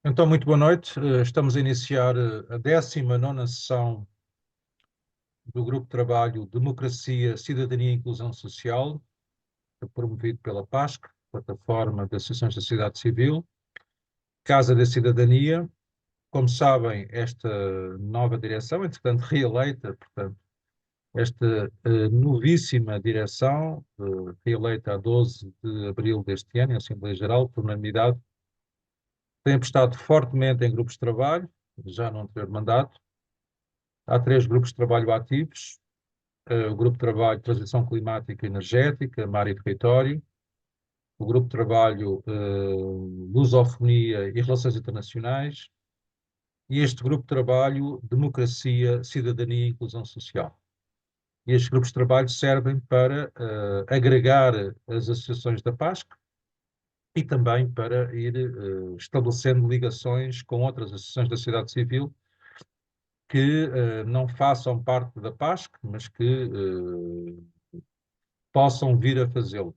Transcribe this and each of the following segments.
Então, muito boa noite. Estamos a iniciar a 19ª sessão do Grupo de Trabalho Democracia, Cidadania e Inclusão Social, promovido pela PASC, Plataforma de Associações da Sociedade Civil, Casa da Cidadania. Como sabem, esta nova direção, entretanto reeleita, portanto, esta novíssima direção, reeleita a 12 de abril deste ano, em Assembleia Geral, por unanimidade, tem apostado fortemente em grupos de trabalho, já no anterior mandato. Há 3 grupos de trabalho ativos: o Grupo de Trabalho de Transição Climática e Energética, Mar e Território, o Grupo de Trabalho Lusofonia e Relações Internacionais, e este Grupo de Trabalho Democracia, Cidadania e Inclusão Social. E estes grupos de trabalho servem para agregar as associações da PASC e também para ir estabelecendo ligações com outras associações da sociedade civil que não façam parte da PASC, mas que possam vir a fazê-lo.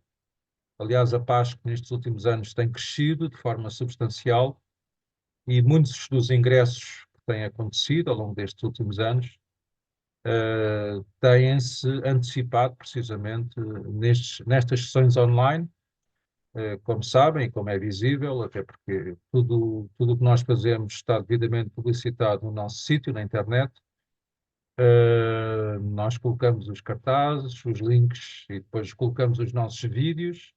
Aliás, a PASC nestes últimos anos tem crescido de forma substancial e muitos dos ingressos que têm acontecido ao longo destes últimos anos têm-se antecipado precisamente nestas sessões online, como sabem, como é visível, até porque tudo o que nós fazemos está devidamente publicitado no nosso sítio, na internet. Nós colocamos os cartazes, os links e depois colocamos os nossos vídeos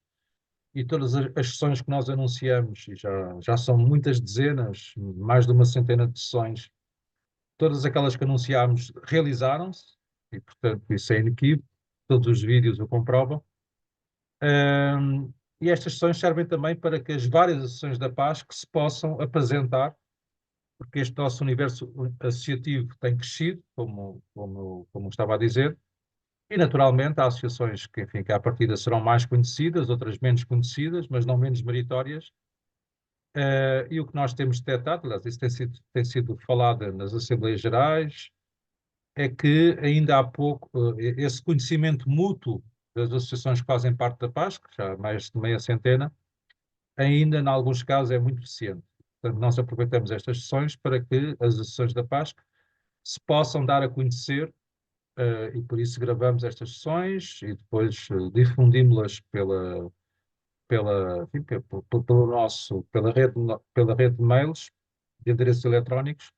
e todas as sessões que nós anunciamos, e já são muitas dezenas, mais de uma centena de sessões, todas aquelas que anunciámos realizaram-se e, portanto, isso é inequívoco, todos os vídeos o comprovam. E estas sessões servem também para que as várias associações da paz que se possam apresentar, porque este nosso universo associativo tem crescido, como estava a dizer, e naturalmente há associações que, enfim, que à partida serão mais conhecidas, outras menos conhecidas, mas não menos meritórias. E o que nós temos detectado, aliás, isso tem sido falado nas Assembleias Gerais, é que ainda há pouco, esse conhecimento mútuo das associações que fazem parte da PASC, já há mais de meia centena, ainda, em alguns casos, é muito deficiente. Portanto, nós aproveitamos estas sessões para que as associações da PASC se possam dar a conhecer, e por isso gravamos estas sessões e depois difundimos-las enfim, pela rede de mails, de endereços eletrónicos.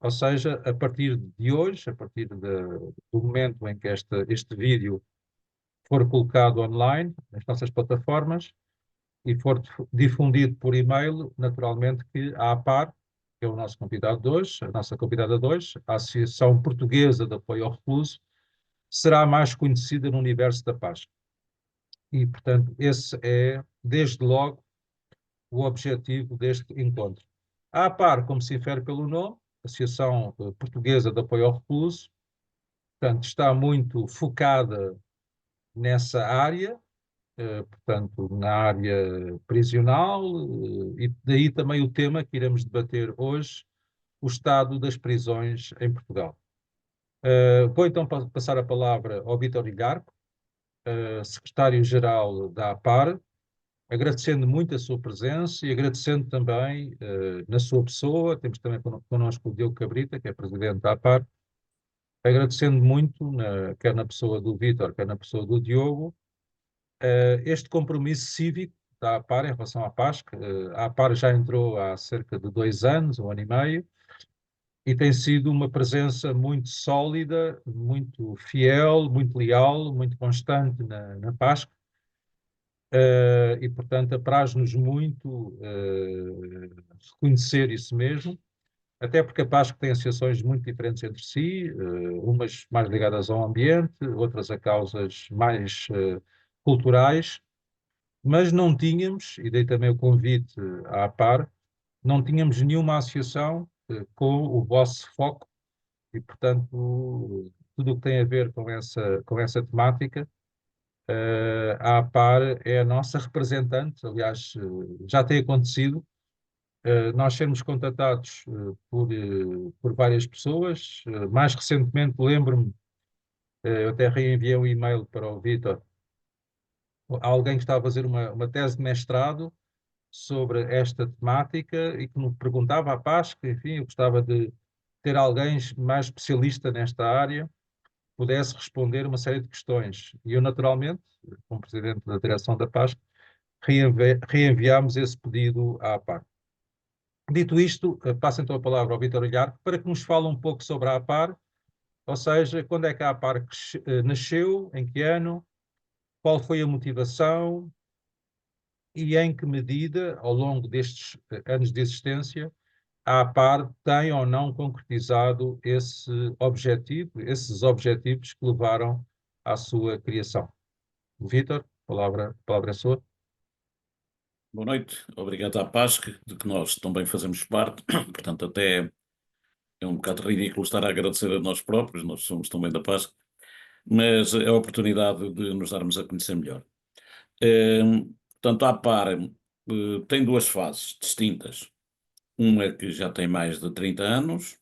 Ou seja, a partir de hoje, a partir do momento em que este vídeo for colocado online nas nossas plataformas e for difundido por e-mail, naturalmente que a APAR, que é o nosso convidado de hoje, a nossa convidada de hoje, a Associação Portuguesa de Apoio ao Recluso, será mais conhecida no universo da paz. E, portanto, esse é, desde logo, o objetivo deste encontro. A APAR, como se infere pelo nome, Associação Portuguesa de Apoio ao Recluso, portanto, está muito focada nessa área, portanto, na área prisional, e daí também o tema que iremos debater hoje, o estado das prisões em Portugal. Vou então passar a palavra ao Vítor Igarco, secretário-geral da APAR, agradecendo muito a sua presença e agradecendo também, na sua pessoa, temos também connosco o Diogo Cabrita, que é presidente da APAR, agradecendo muito, quer na pessoa do Vítor, quer na pessoa do Diogo, este compromisso cívico da APAR em relação à PASC. A APAR já entrou há cerca de 2 anos, 1 ano e meio, e tem sido uma presença muito sólida, muito fiel, muito leal, muito constante na PASC. E, portanto, apraz-nos muito reconhecer isso mesmo, até porque a PASC tem associações muito diferentes entre si, umas mais ligadas ao ambiente, outras a causas mais culturais, mas não tínhamos, e dei também o convite à APAR, não tínhamos nenhuma associação com o vosso foco e, portanto, tudo o que tem a ver com essa temática, a APAR é a nossa representante. Aliás, já tem acontecido, nós sermos contatados por várias pessoas. Mais recentemente, lembro-me, eu até reenviei um e-mail para o Vítor, alguém que estava a fazer uma tese de mestrado sobre esta temática e que me perguntava à Paz que, enfim, eu gostava de ter alguém mais especialista nesta área, pudesse responder uma série de questões. E eu, naturalmente, como presidente da direção da Paz, reenviámos esse pedido à APAR. Dito isto, passo então a palavra ao Vítor Olhar para que nos fale um pouco sobre a APAR, ou seja, quando é que a APAR nasceu, em que ano, qual foi a motivação e em que medida, ao longo destes anos de existência, a APAR tem ou não concretizado esses objetivos que levaram à sua criação. Vítor, a palavra é sua. Boa noite, obrigado à PASC, de que nós também fazemos parte, portanto até é um bocado ridículo estar a agradecer a nós próprios, nós somos também da PASC, mas é a oportunidade de nos darmos a conhecer melhor. Portanto, a APAR tem duas fases distintas, uma que já tem mais de 30 anos,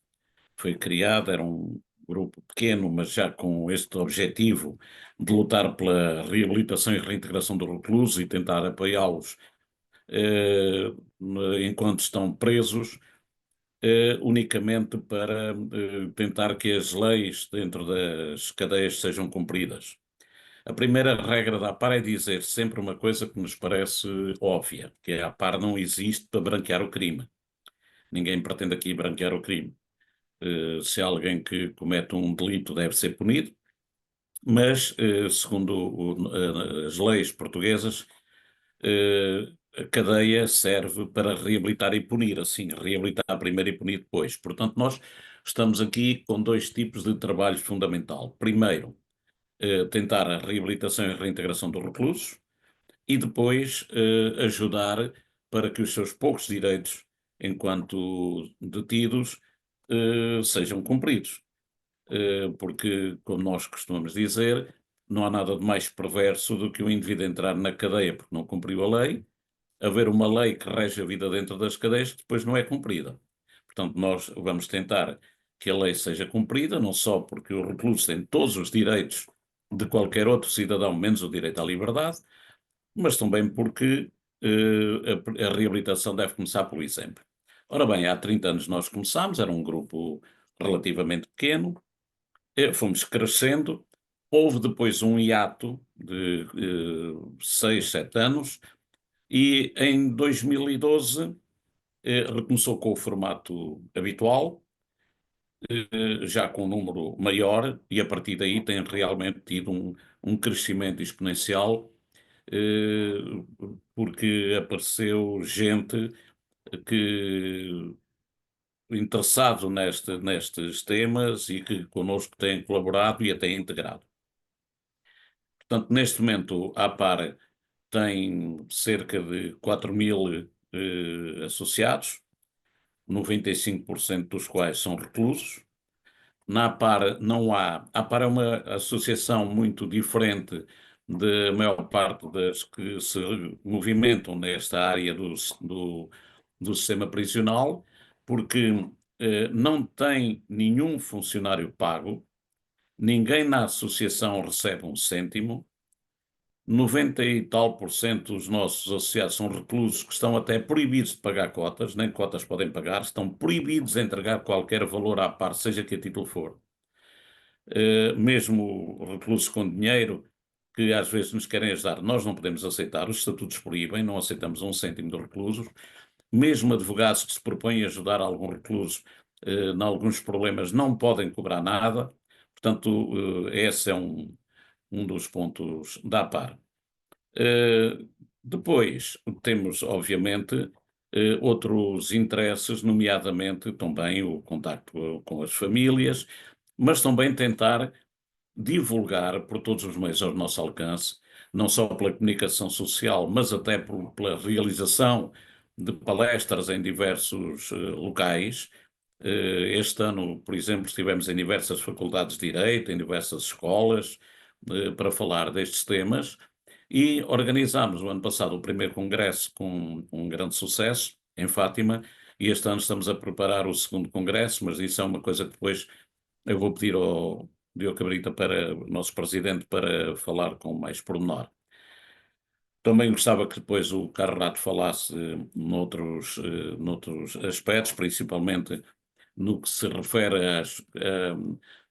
foi criada, era um grupo pequeno, mas já com este objetivo de lutar pela reabilitação e reintegração dos reclusos e tentar apoiá-los eh, enquanto estão presos, unicamente para tentar que as leis dentro das cadeias sejam cumpridas. A primeira regra da APAR é dizer sempre uma coisa que nos parece óbvia, que é a APAR não existe para branquear o crime. Ninguém pretende aqui branquear o crime. Se há alguém que comete um delito deve ser punido, mas segundo as leis portuguesas, a cadeia serve para reabilitar e punir, assim, reabilitar primeiro e punir depois. Portanto, nós estamos aqui com dois tipos de trabalho fundamental. Primeiro, tentar a reabilitação e reintegração dos reclusos e depois ajudar para que os seus poucos direitos enquanto detidos sejam cumpridos. Porque, como nós costumamos dizer, não há nada de mais perverso do que o indivíduo entrar na cadeia porque não cumpriu a lei, haver uma lei que rege a vida dentro das cadeias que depois não é cumprida. Portanto, nós vamos tentar que a lei seja cumprida, não só porque o recluso tem todos os direitos de qualquer outro cidadão, menos o direito à liberdade, mas também porque a reabilitação deve começar pelo exemplo. Ora bem, há 30 anos nós começámos, era um grupo relativamente pequeno, fomos crescendo, houve depois um hiato de 6, 7 anos, e em 2012 recomeçou com o formato habitual, já com um número maior, e a partir daí tem realmente tido um crescimento exponencial, eh, porque apareceu gente que interessado nestes temas e que connosco tem colaborado e até integrado. Portanto, neste momento, a APAR tem cerca de 4.000 associados, 95% dos quais são reclusos. Na APAR não há. A APAR é uma associação muito diferente da maior parte das que se movimentam nesta área do sistema prisional, porque não tem nenhum funcionário pago, ninguém na associação recebe um cêntimo. 90 e tal por cento dos nossos associados são reclusos que estão até proibidos de pagar cotas, nem cotas podem pagar, estão proibidos de entregar qualquer valor à parte, seja que a título for. Mesmo reclusos com dinheiro, que às vezes nos querem ajudar, nós não podemos aceitar, os estatutos proíbem, não aceitamos um cêntimo de reclusos. Mesmo advogados que se propõem a ajudar algum recluso em alguns problemas não podem cobrar nada. Portanto, esse é um dos pontos da APAR. Depois temos, obviamente, outros interesses, nomeadamente também o contacto com as famílias, mas também tentar divulgar por todos os meios ao nosso alcance, não só pela comunicação social, mas até pela realização de palestras em diversos locais. Este ano, por exemplo, estivemos em diversas faculdades de Direito, em diversas escolas, para falar destes temas. E organizámos o ano passado o primeiro congresso com um grande sucesso, em Fátima, e este ano estamos a preparar o segundo congresso, mas isso é uma coisa que depois eu vou pedir ao Diogo Cabrita, para o nosso presidente, para falar com mais pormenor. Também gostava que depois o Carlos Rato falasse noutros aspectos, principalmente no que se refere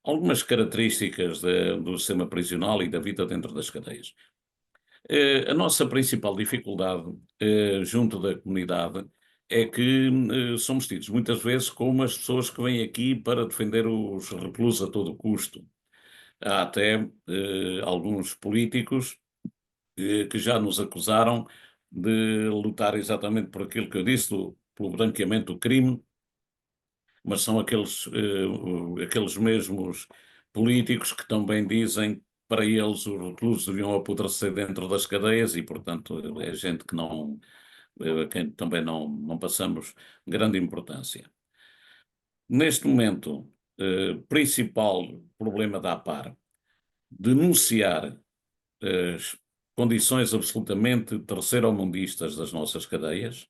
algumas características do sistema prisional e da vida dentro das cadeias. A nossa principal dificuldade junto da comunidade é que somos tidos muitas vezes como as pessoas que vêm aqui para defender os reclusos a todo custo. Há até alguns políticos que já nos acusaram de lutar exatamente por aquilo que eu disse, pelo branqueamento do crime, mas são aqueles mesmos políticos que também dizem que para eles os reclusos deviam apodrecer dentro das cadeias e, portanto, é gente que não, a quem também não passamos grande importância. Neste momento, principal problema da APAR, denunciar as condições absolutamente terceiromundistas das nossas cadeias,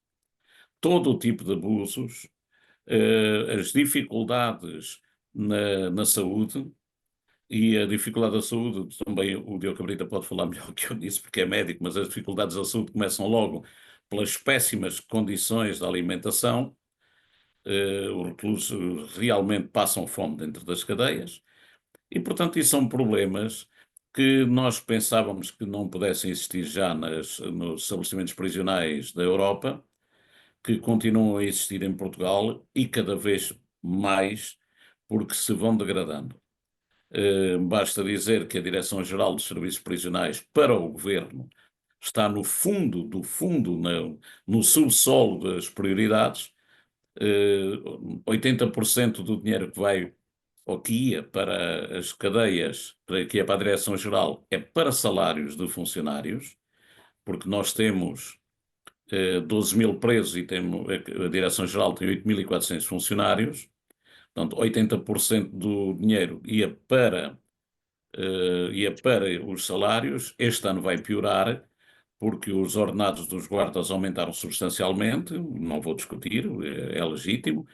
todo o tipo de abusos, as dificuldades na saúde, e a dificuldade da saúde, também o Diogo Cabrita pode falar melhor que eu nisso, porque é médico, mas as dificuldades da saúde começam logo pelas péssimas condições da alimentação, os reclusos realmente passam fome dentro das cadeias, e portanto isso são problemas que nós pensávamos que não pudessem existir já nos estabelecimentos prisionais da Europa, que continuam a existir em Portugal e cada vez mais porque se vão degradando. Basta dizer que a Direção-Geral dos Serviços Prisionais para o Governo está no fundo do fundo, no subsolo das prioridades. 80% do dinheiro que vai ou que ia para as cadeias, que ia para a Direção-Geral, é para salários de funcionários, porque nós temos 12 mil presos e a Direção-Geral tem 8.400 funcionários, portanto 80% do dinheiro ia para os salários. Este ano vai piorar, porque os ordenados dos guardas aumentaram substancialmente, não vou discutir, é legítimo,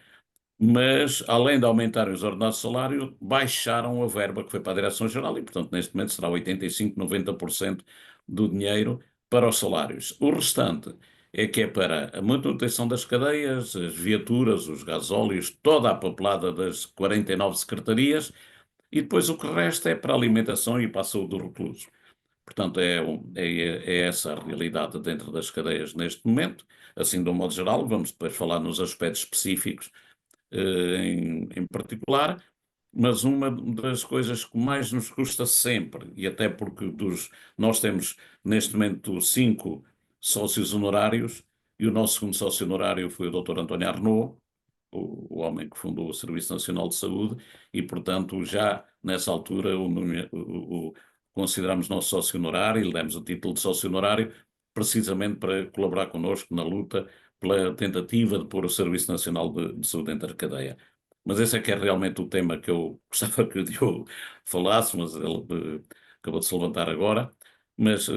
mas além de aumentarem os ordenados de salário, baixaram a verba que foi para a Direção-Geral e, portanto, neste momento será 85, 90% do dinheiro para os salários. O restante é que é para a manutenção das cadeias, as viaturas, os gasóleos, toda a papelada das 49 secretarias, e depois o que resta é para a alimentação e para a saúde do recluso. Portanto, é essa a realidade dentro das cadeias neste momento. Assim, de um modo geral, vamos depois falar nos aspectos específicos em particular, mas uma das coisas que mais nos custa sempre, e até porque nós temos neste momento 5 sócios honorários, e o nosso segundo sócio honorário foi o Dr. António Arnaud, o homem que fundou o Serviço Nacional de Saúde, e portanto já nessa altura consideramos nosso sócio honorário e lhe demos o título de sócio honorário precisamente para colaborar connosco na luta pela tentativa de pôr o Serviço Nacional de Saúde dentro da cadeia. Mas esse é que é realmente o tema que eu gostava que o Diogo falasse, mas ele acabou de se levantar agora. Mas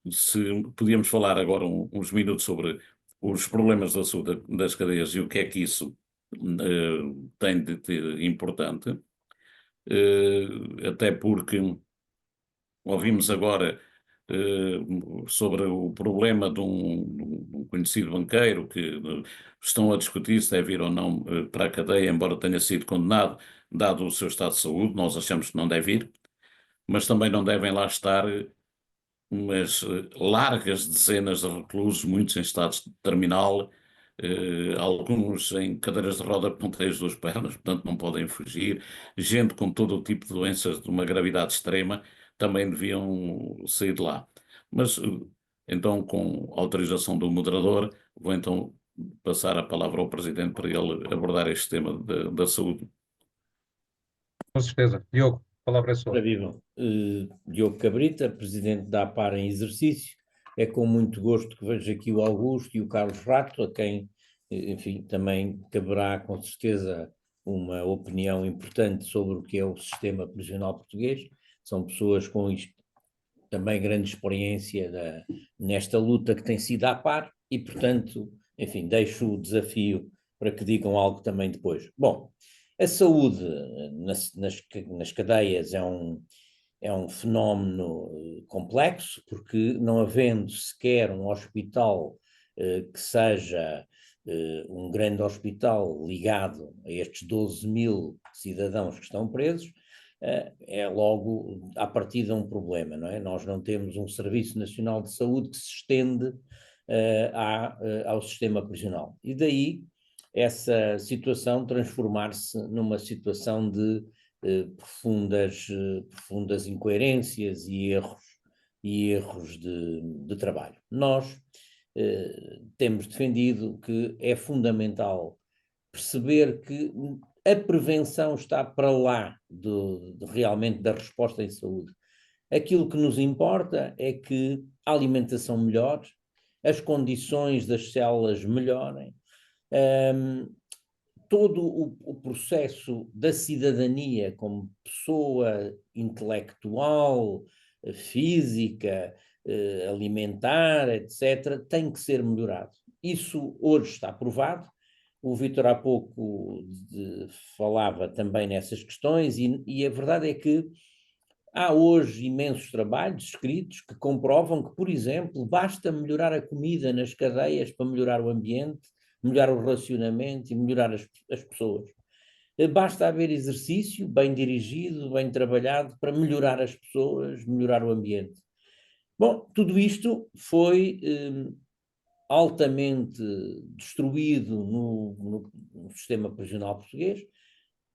se podíamos falar agora uns minutos sobre os problemas da saúde das cadeias e o que é que isso tem de ter importante, até porque ouvimos agora sobre o problema de um conhecido banqueiro que estão a discutir se deve ir ou não para a cadeia, embora tenha sido condenado, dado o seu estado de saúde. Nós achamos que não deve ir, mas também não devem lá estar umas largas dezenas de reclusos, muitos em estados de terminal, alguns em cadeiras de roda que não têm as duas pernas, portanto não podem fugir, gente com todo o tipo de doenças de uma gravidade extrema, também deviam sair de lá. Mas, então, com autorização do moderador, vou então passar a palavra ao Presidente para ele abordar este tema da saúde. Com certeza. Diogo, a palavra é sua. Ora viva, Diogo Cabrita, presidente da APAR em exercício. É com muito gosto que vejo aqui o Augusto e o Carlos Rato, a quem, enfim, também caberá com certeza uma opinião importante sobre o que é o sistema prisional português. São pessoas com também grande experiência nesta luta que tem sido a APAR e, portanto, enfim, deixo o desafio para que digam algo também depois. Bom, a saúde nas cadeias é um fenómeno complexo, porque não havendo sequer um hospital que seja um grande hospital ligado a estes 12.000 cidadãos que estão presos, é logo, à partida, um problema, não é? Nós não temos um Serviço Nacional de Saúde que se estende ao sistema prisional. E daí essa situação transformar-se numa situação de profundas incoerências e erros de trabalho. Nós temos defendido que é fundamental perceber que a prevenção está para lá realmente da resposta em saúde. Aquilo que nos importa é que a alimentação melhore, as condições das células melhorem, todo o processo da cidadania como pessoa intelectual, física, alimentar, etc., tem que ser melhorado. Isso hoje está provado. O Vítor há pouco falava também nessas questões e a verdade é que há hoje imensos trabalhos escritos que comprovam que, por exemplo, basta melhorar a comida nas cadeias para melhorar o ambiente, melhorar o relacionamento e melhorar as pessoas. Basta haver exercício bem dirigido, bem trabalhado para melhorar as pessoas, melhorar o ambiente. Bom, tudo isto foi altamente destruído no sistema prisional português,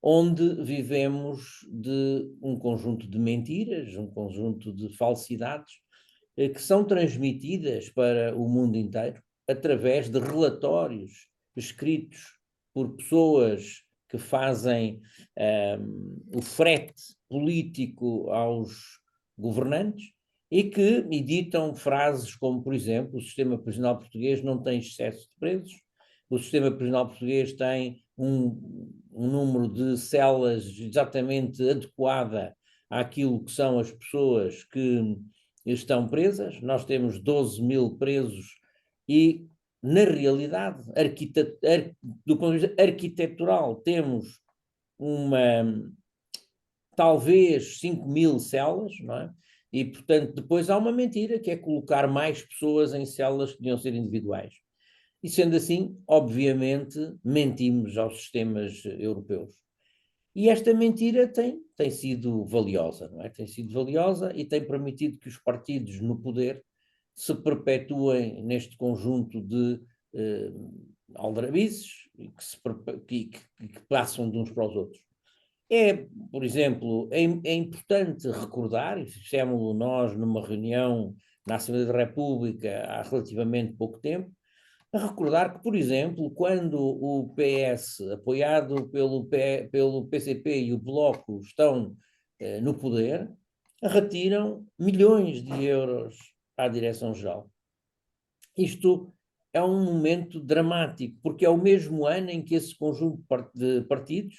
onde vivemos de um conjunto de mentiras, um conjunto de falsidades, que são transmitidas para o mundo inteiro através de relatórios escritos por pessoas que fazem o frete político aos governantes e que editam frases como, por exemplo, o sistema prisional português não tem excesso de presos, o sistema prisional português tem um número de celas exatamente adequada àquilo que são as pessoas que estão presas. Nós temos 12.000 presos e, na realidade, do ponto de vista arquitetural, temos talvez 5.000 celas, não é? E, portanto, depois há uma mentira, que é colocar mais pessoas em celas que deviam ser individuais. E sendo assim, obviamente, mentimos aos sistemas europeus. E esta mentira tem sido valiosa, não é? Tem sido valiosa e tem permitido que os partidos no poder se perpetuem neste conjunto de aldrabices que passam de uns para os outros. Por exemplo, é importante recordar, e fizemos-lo nós numa reunião na Assembleia da República há relativamente pouco tempo, a recordar que, por exemplo, quando o PS, apoiado pelo PCP e o Bloco, estão no poder, retiram milhões de euros à Direção-Geral. Isto é um momento dramático, porque é o mesmo ano em que esse conjunto de partidos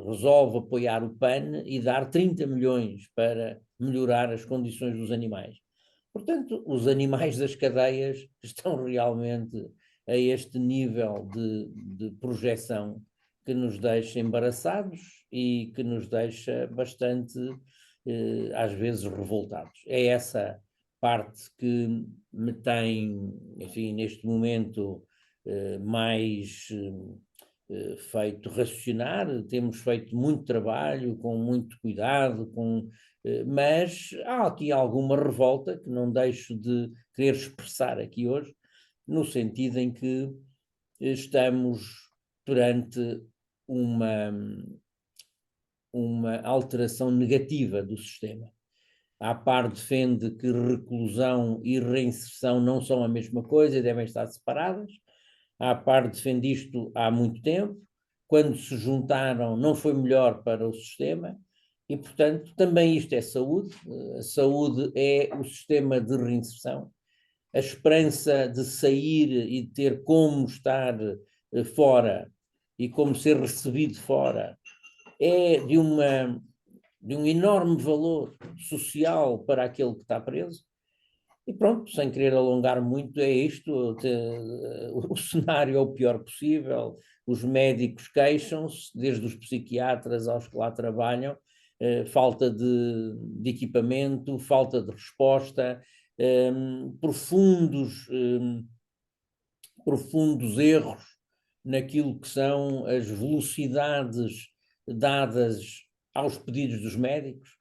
resolve apoiar o PAN e dar 30 milhões para melhorar as condições dos animais. Portanto, os animais das cadeias estão realmente a este nível de projeção que nos deixa embaraçados e que nos deixa bastante, às vezes, revoltados. É essa parte que me tem, enfim, neste momento, mais feito raciocinar. Temos feito muito trabalho, com muito cuidado, mas há aqui alguma revolta que não deixo de querer expressar aqui hoje, no sentido em que estamos perante uma alteração negativa do sistema. A par defende que reclusão e reinserção não são a mesma coisa e devem estar separadas. A par defende isto há muito tempo. Quando se juntaram, não foi melhor para o sistema. E, portanto, também isto é saúde. A saúde é o sistema de reinserção. A esperança de sair e de ter como estar fora e como ser recebido fora é de um enorme valor social para aquele que está preso. E pronto, sem querer alongar muito, é isto. O cenário é o pior possível, os médicos queixam-se, desde os psiquiatras aos que lá trabalham, falta de equipamento, falta de resposta, profundos erros naquilo que são as velocidades dadas aos pedidos dos médicos,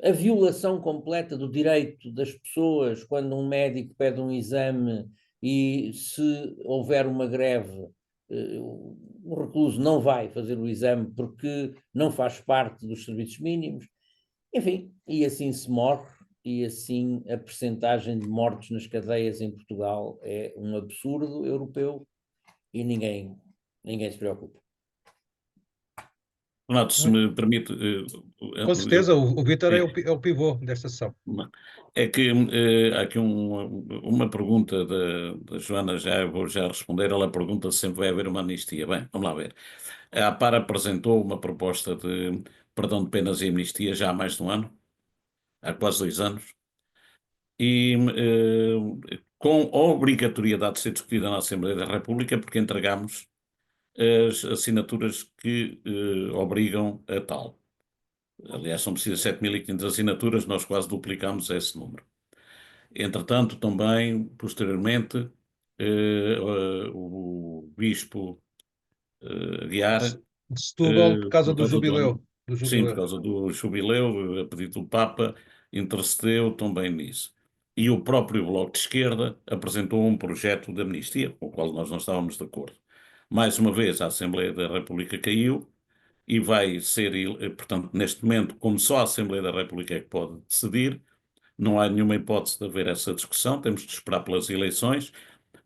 a violação completa do direito das pessoas quando um médico pede um exame e se houver uma greve, o recluso não vai fazer o exame porque não faz parte dos serviços mínimos. Enfim, e assim se morre, e assim a percentagem de mortes nas cadeias em Portugal é um absurdo europeu e ninguém se preocupa. Renato, se me permite, Com certeza, o Vítor é o pivô desta sessão. é que há aqui uma pergunta da Joana, já vou responder. Ela pergunta se sempre vai haver uma anistia. Bem, vamos lá ver. A APAR apresentou uma proposta de perdão de penas e amnistia já há mais de um ano, há quase 2 anos, e com a obrigatoriedade de ser discutida na Assembleia da República, porque entregámos as assinaturas que obrigam a tal. Aliás, são precisas 7.500 assinaturas, nós quase duplicamos esse número. Entretanto, também, posteriormente, o Bispo Aguiar, De Setúbal, por causa por do causa jubileu. sim, por causa do jubileu, a pedido do Papa, intercedeu também nisso. E o próprio Bloco de Esquerda apresentou um projeto de amnistia, com o qual nós não estávamos de acordo. Mais uma vez, a Assembleia da República caiu e vai ser, portanto, neste momento, como só a Assembleia da República é que pode decidir, não há nenhuma hipótese de haver essa discussão, temos de esperar pelas eleições.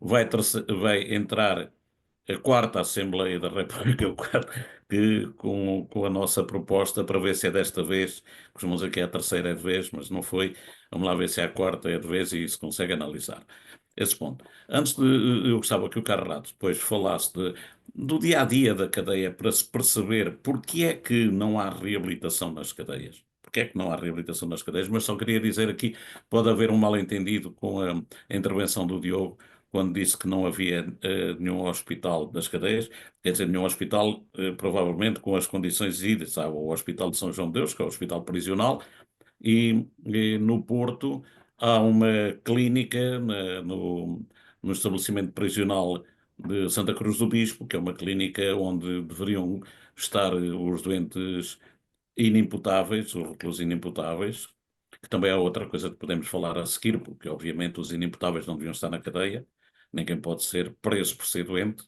Vai entrar a quarta Assembleia da República, com a nossa proposta, para ver se é desta vez, costumamos dizer que é a terceira vez, mas não foi. Vamos lá ver se é a quarta é de vez e se consegue analisar esse ponto. Antes eu gostava que o Carrato depois falasse do dia-a-dia da cadeia para se perceber porque é que não há reabilitação nas cadeias. Porque é que não há reabilitação nas cadeias, mas só queria dizer aqui, pode haver um mal-entendido com a intervenção do Diogo, quando disse que não havia nenhum hospital das cadeias, quer dizer, nenhum hospital, provavelmente com as condições exigidas. Há o Hospital de São João de Deus, que é o hospital prisional, e no Porto há uma clínica no estabelecimento prisional de Santa Cruz do Bispo, que é uma clínica onde deveriam estar os doentes inimputáveis, os reclusos inimputáveis, que também é outra coisa que podemos falar a seguir, porque obviamente os inimputáveis não deviam estar na cadeia, ninguém pode ser preso por ser doente.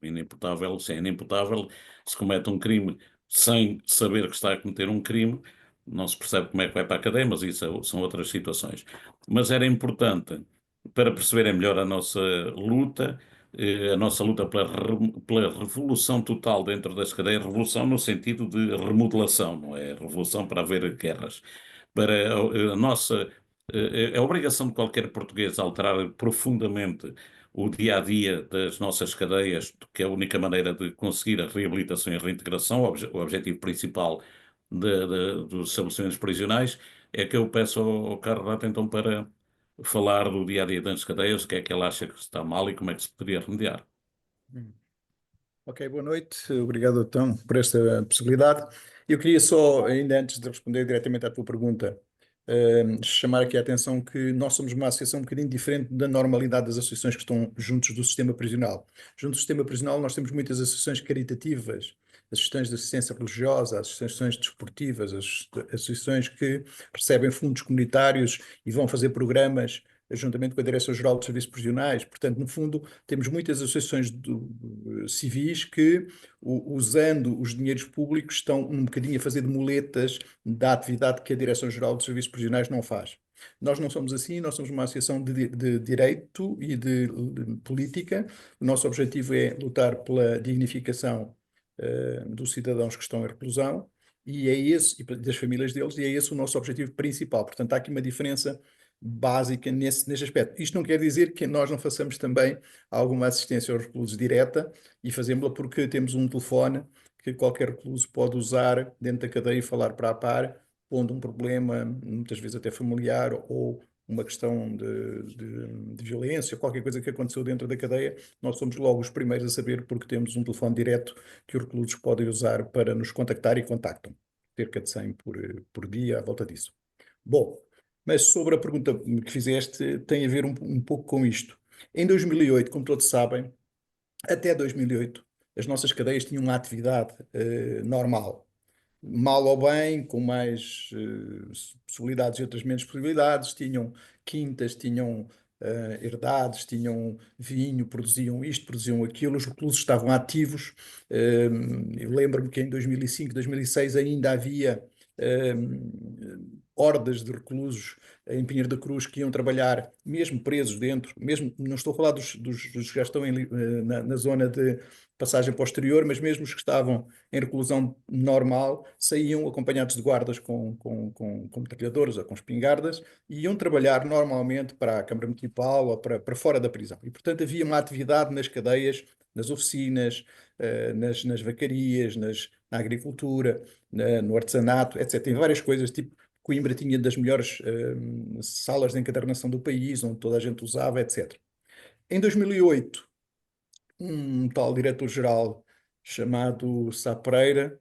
Inimputável, se é inimputável, se comete um crime sem saber que está a cometer um crime, não se percebe como é que vai para a cadeia, mas isso são outras situações. Mas era importante para perceberem melhor a nossa luta pela revolução total dentro das cadeias, revolução no sentido de remodelação, não é revolução para haver guerras. Para a nossa, a obrigação de qualquer português alterar profundamente o dia-a-dia das nossas cadeias, que é a única maneira de conseguir a reabilitação e a reintegração, o objetivo principal dos estabelecimentos prisionais, é que eu peço ao Carlos Rato, então, para falar do dia-a-dia das cadeias, o que é que ele acha que está mal e como é que se poderia remediar. Ok, boa noite. Obrigado, então, por esta possibilidade. Eu queria só, ainda antes de responder diretamente à tua pergunta, chamar aqui a atenção que nós somos uma associação um bocadinho diferente da normalidade das associações que estão juntos do sistema prisional. Junto do sistema prisional nós temos muitas associações caritativas, associações de assistência religiosa, associações desportivas, associações que recebem fundos comunitários e vão fazer programas juntamente com a Direção-Geral de Serviços Prisionais. Portanto, no fundo, temos muitas associações civis que, usando os dinheiros públicos, estão um bocadinho a fazer de muletas da atividade que a Direção-Geral de Serviços Prisionais não faz. Nós não somos assim, nós somos uma associação de direito e de política. O nosso objetivo é lutar pela dignificação dos cidadãos que estão em reclusão e e das famílias deles, e é esse o nosso objetivo principal. Portanto, há aqui uma diferença básica neste aspecto. Isto não quer dizer que nós não façamos também alguma assistência aos reclusos direta, e fazemos-la porque temos um telefone que qualquer recluso pode usar dentro da cadeia e falar para a APAR, pondo um problema, muitas vezes até familiar, ou uma questão de violência, qualquer coisa que aconteceu dentro da cadeia. Nós somos logo os primeiros a saber, porque temos um telefone direto que os reclusos podem usar para nos contactar e contactam. cerca de 100 por dia, à volta disso. Bom, mas sobre a pergunta que fizeste, tem a ver um pouco com isto. Em 2008, como todos sabem, até 2008, as nossas cadeias tinham uma atividade normal. Mal ou bem, com mais possibilidades e outras menos possibilidades, tinham quintas, tinham herdades, tinham vinho, produziam isto, produziam aquilo, os reclusos estavam ativos. Eu lembro-me que em 2005, 2006 ainda havia hordas de reclusos em Pinheiro da Cruz que iam trabalhar, mesmo presos dentro, mesmo, não estou a falar dos que já estão na zona de passagem posterior, mas mesmo os que estavam em reclusão normal, saíam acompanhados de guardas com metralhadoras ou com espingardas e iam trabalhar normalmente para a Câmara Municipal ou para fora da prisão. E, portanto, havia uma atividade nas cadeias, nas oficinas, nas vacarias, na agricultura, no artesanato, etc. Tem várias coisas, tipo Coimbra tinha das melhores salas de encadernação do país, onde toda a gente usava, etc. Em 2008, um tal diretor-geral chamado Sá Pereira,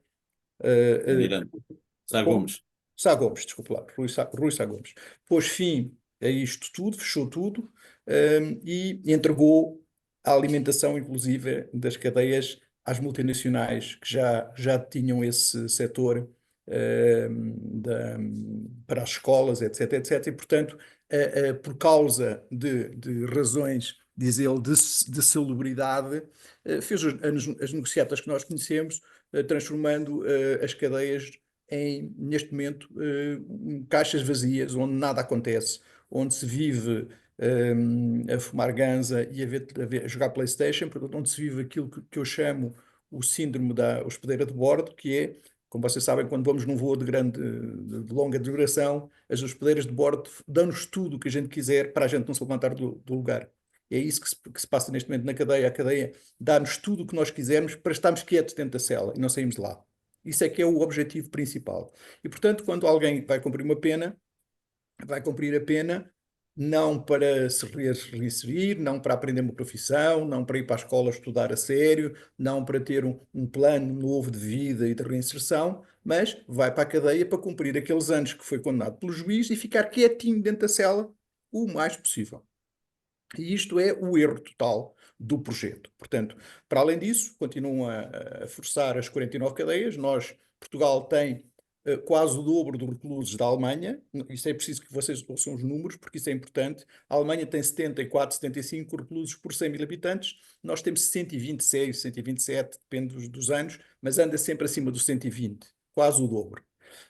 Miranda. Sá Gomes. Sá Gomes, desculpe lá, Rui Sá Gomes, pôs fim a isto tudo, fechou tudo, e entregou a alimentação, inclusive, das cadeias às multinacionais que já tinham esse setor para as escolas, etc, etc. E, portanto, por causa de razões, diz ele, de salubridade, fez as negociatas que nós conhecemos, transformando as cadeias em, neste momento, caixas vazias, onde nada acontece, onde se vive a fumar ganza e a jogar PlayStation, portanto, onde se vive aquilo que eu chamo o síndrome da hospedeira de bordo, que é, como vocês sabem, quando vamos num voo de longa duração, as hospedeiras de bordo dão-nos tudo o que a gente quiser para a gente não se levantar do lugar. É isso que se passa neste momento na cadeia. A cadeia dá-nos tudo o que nós quisermos para estarmos quietos dentro da cela e não sairmos de lá. Isso é que é o objetivo principal. E, portanto, quando alguém vai cumprir uma pena, vai cumprir a pena não para se reinserir, não para aprender uma profissão, não para ir para a escola estudar a sério, não para ter um plano novo de vida e de reinserção, mas vai para a cadeia para cumprir aqueles anos que foi condenado pelo juiz e ficar quietinho dentro da cela o mais possível. E isto é o erro total do projeto. Portanto, para além disso, continuam a forçar as 49 cadeias. Portugal tem quase o dobro dos reclusos da Alemanha. Isso é preciso que vocês ouçam os números, porque isso é importante. A Alemanha tem 74, 75 reclusos por 100 mil habitantes. Nós temos 126, 127, depende dos anos, mas anda sempre acima dos 120, quase o dobro.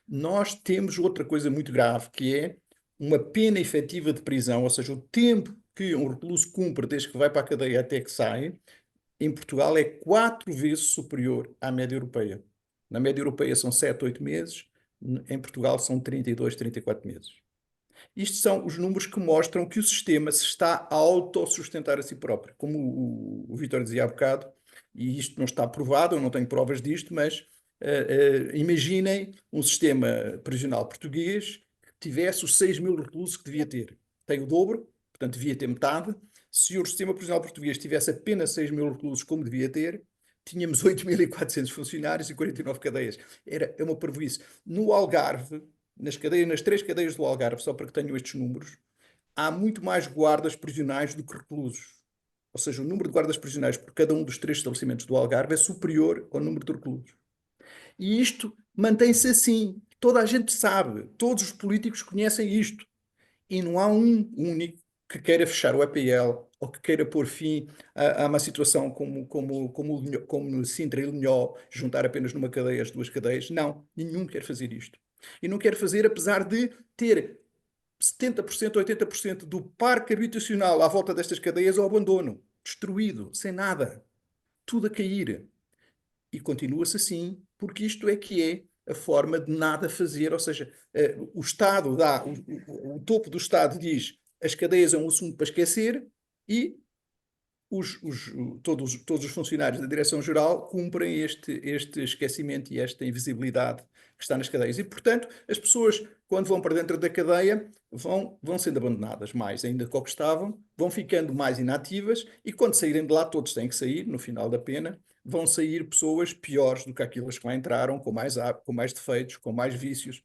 Nós temos outra coisa muito grave, que é uma pena efetiva de prisão, ou seja, o tempo que um recluso cumpre desde que vai para a cadeia até que sai, em Portugal é 4 vezes superior à média europeia. Na média europeia são 7, 8 meses, em Portugal são 32, 34 meses. Isto são os números que mostram que o sistema se está a autossustentar a si próprio. Como o Vítor dizia há bocado, e isto não está provado, eu não tenho provas disto, mas imaginem um sistema prisional português que tivesse os 6 mil reclusos que devia ter. Tem o dobro, portanto devia ter metade. Se o sistema prisional português tivesse apenas 6 mil reclusos como devia ter, tínhamos 8.400 funcionários e 49 cadeias. É uma parvoíce. No Algarve, nas 3 cadeias do Algarve, só para que tenham estes números, há muito mais guardas prisionais do que reclusos. Ou seja, o número de guardas prisionais por cada um dos 3 estabelecimentos do Algarve é superior ao número de reclusos. E isto mantém-se assim. Toda a gente sabe, todos os políticos conhecem isto. E não há um único que queira fechar o EPL ou que queira pôr fim a uma situação como Sintra e Linhó, juntar apenas numa cadeia as 2 cadeias. Não, nenhum quer fazer isto. E não quer fazer apesar de ter 70%, 80% do parque habitacional à volta destas cadeias ao abandono, destruído, sem nada, tudo a cair. E continua-se assim, porque isto é que é a forma de nada fazer, ou seja, o Estado dá, o topo do Estado diz as cadeias é um assunto para esquecer e todos os funcionários da Direção-Geral cumprem este esquecimento e esta invisibilidade que está nas cadeias. E, portanto, as pessoas, quando vão para dentro da cadeia, vão sendo abandonadas mais ainda do que estavam, vão ficando mais inativas e, quando saírem de lá, todos têm que sair, no final da pena, vão sair pessoas piores do que aquelas que lá entraram, com mais defeitos, com mais vícios,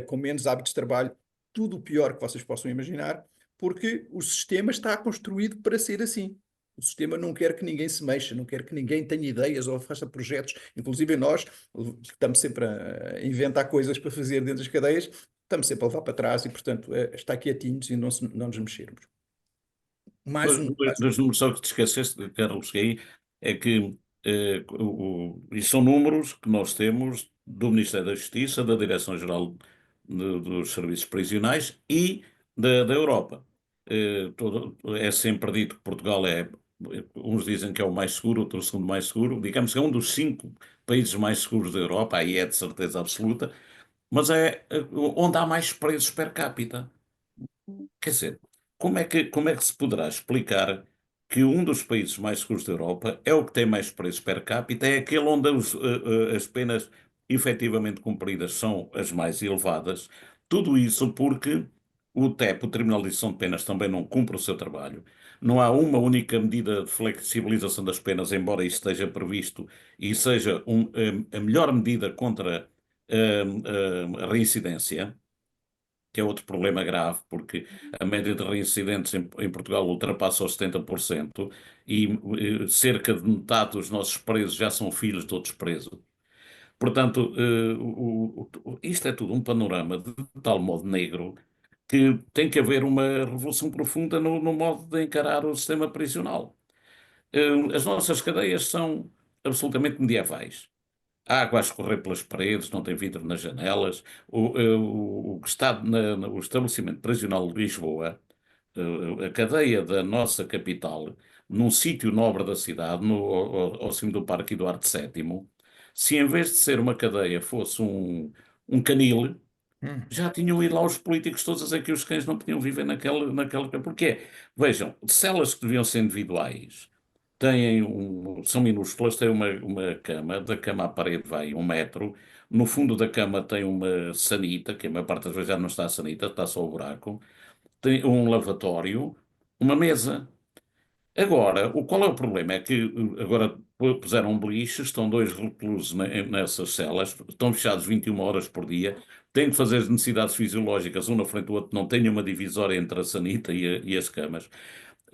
com menos hábitos de trabalho, tudo o pior que vocês possam imaginar, porque o sistema está construído para ser assim. O sistema não quer que ninguém se mexa, não quer que ninguém tenha ideias ou faça projetos. Inclusive nós, que estamos sempre a inventar coisas para fazer dentro das cadeias, estamos sempre a levar para trás e, portanto, estar quietinhos e não nos mexermos. Mais um. Dos números só que te esqueceste, Carlos, que aí é que e são números que nós temos do Ministério da Justiça, da Direção-Geral dos Serviços Prisionais e da Europa. É sempre dito que Portugal uns dizem que é o mais seguro, outros o segundo mais seguro, digamos que é um dos 5 países mais seguros da Europa, aí é de certeza absoluta, mas é onde há mais presos per capita. Quer dizer, como é que se poderá explicar que um dos países mais seguros da Europa é o que tem mais preços per capita, é aquele onde as penas efetivamente cumpridas são as mais elevadas? Tudo isso porque o TEP, o Tribunal de Execução de Penas, também não cumpre o seu trabalho. Não há uma única medida de flexibilização das penas, embora isso esteja previsto e seja a melhor medida contra a reincidência, que é outro problema grave, porque a média de reincidentes em Portugal ultrapassa os 70% e cerca de metade dos nossos presos já são filhos de outros presos. Portanto, isto é tudo um panorama de tal modo negro que tem que haver uma revolução profunda no modo de encarar o sistema prisional. As nossas cadeias são absolutamente medievais. A água a escorrer pelas paredes, não tem vidro nas janelas. O que está no estabelecimento prisional de Lisboa, a cadeia da nossa capital, num sítio nobre da cidade, ao cimo do Parque Eduardo VII, se em vez de ser uma cadeia fosse um canil, já tinham ido lá os políticos todos a dizer que os cães não podiam viver naquela. Porquê? Vejam, celas que deviam ser individuais são minúsculas, têm uma cama, da cama à parede vai 1 metro, no fundo da cama tem uma sanita, que a maior parte das vezes já não está a sanita, está só o buraco, tem um lavatório, uma mesa. Agora, qual é o problema? É que agora puseram um beliche, estão 2 reclusos nessas celas, estão fechados 21 horas por dia, têm que fazer as necessidades fisiológicas um na frente do outro, não têm uma divisória entre a sanita e as camas,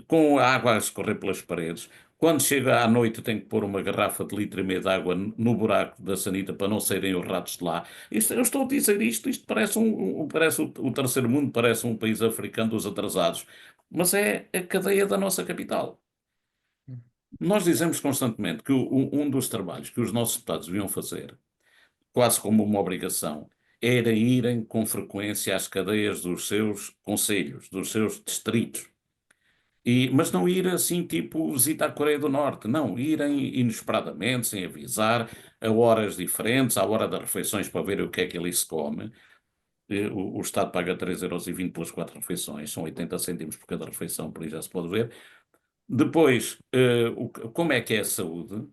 com a água a escorrer pelas paredes. Quando chega à noite tem que pôr uma garrafa de 1,5 litro de água no buraco da sanita para não saírem os ratos de lá. Eu estou a dizer isto parece parece o terceiro mundo, parece um país africano dos atrasados, mas é a cadeia da nossa capital. Nós dizemos constantemente que um dos trabalhos que os nossos deputados deviam fazer, quase como uma obrigação, era irem com frequência às cadeias dos seus concelhos, dos seus distritos. Mas não ir assim, tipo, visita a Coreia do Norte. Não, irem inesperadamente, sem avisar, a horas diferentes, à hora das refeições, para ver o que é que ali se come. O Estado paga 3,20 € pelas 4 refeições, são 80 cêntimos por cada refeição, por aí já se pode ver. Depois, como é que é a saúde?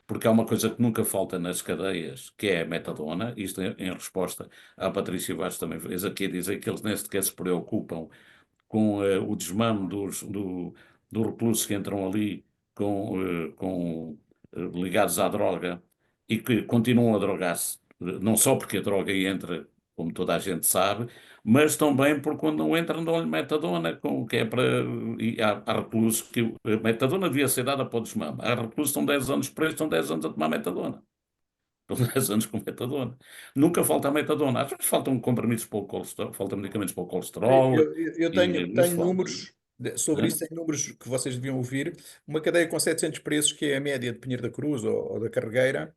Porque há uma coisa que nunca falta nas cadeias, que é a metadona. Isto em resposta à Patrícia Vaz também fez aqui a dizer que eles nem sequer se preocupam com o desmame dos reclusos que entram ali ligados à droga e que continuam a drogar-se, não só porque a droga entra, como toda a gente sabe, mas também porque quando não entram dão-lhe metadona, que é para. E há reclusos que. A metadona devia ser dada para o desmame. Há reclusos que estão 10 anos presos, estão 10 anos a tomar metadona. Estão 10 anos com metadona. Nunca falta a metadona. Às vezes faltam comprimidos para o colesterol, faltam medicamentos para o colesterol. Eu tenho números sobre Né? isso, tenho números que vocês deviam ouvir. Uma cadeia com 700 presos, que é a média de Pinheiro da Cruz ou da Carregueira,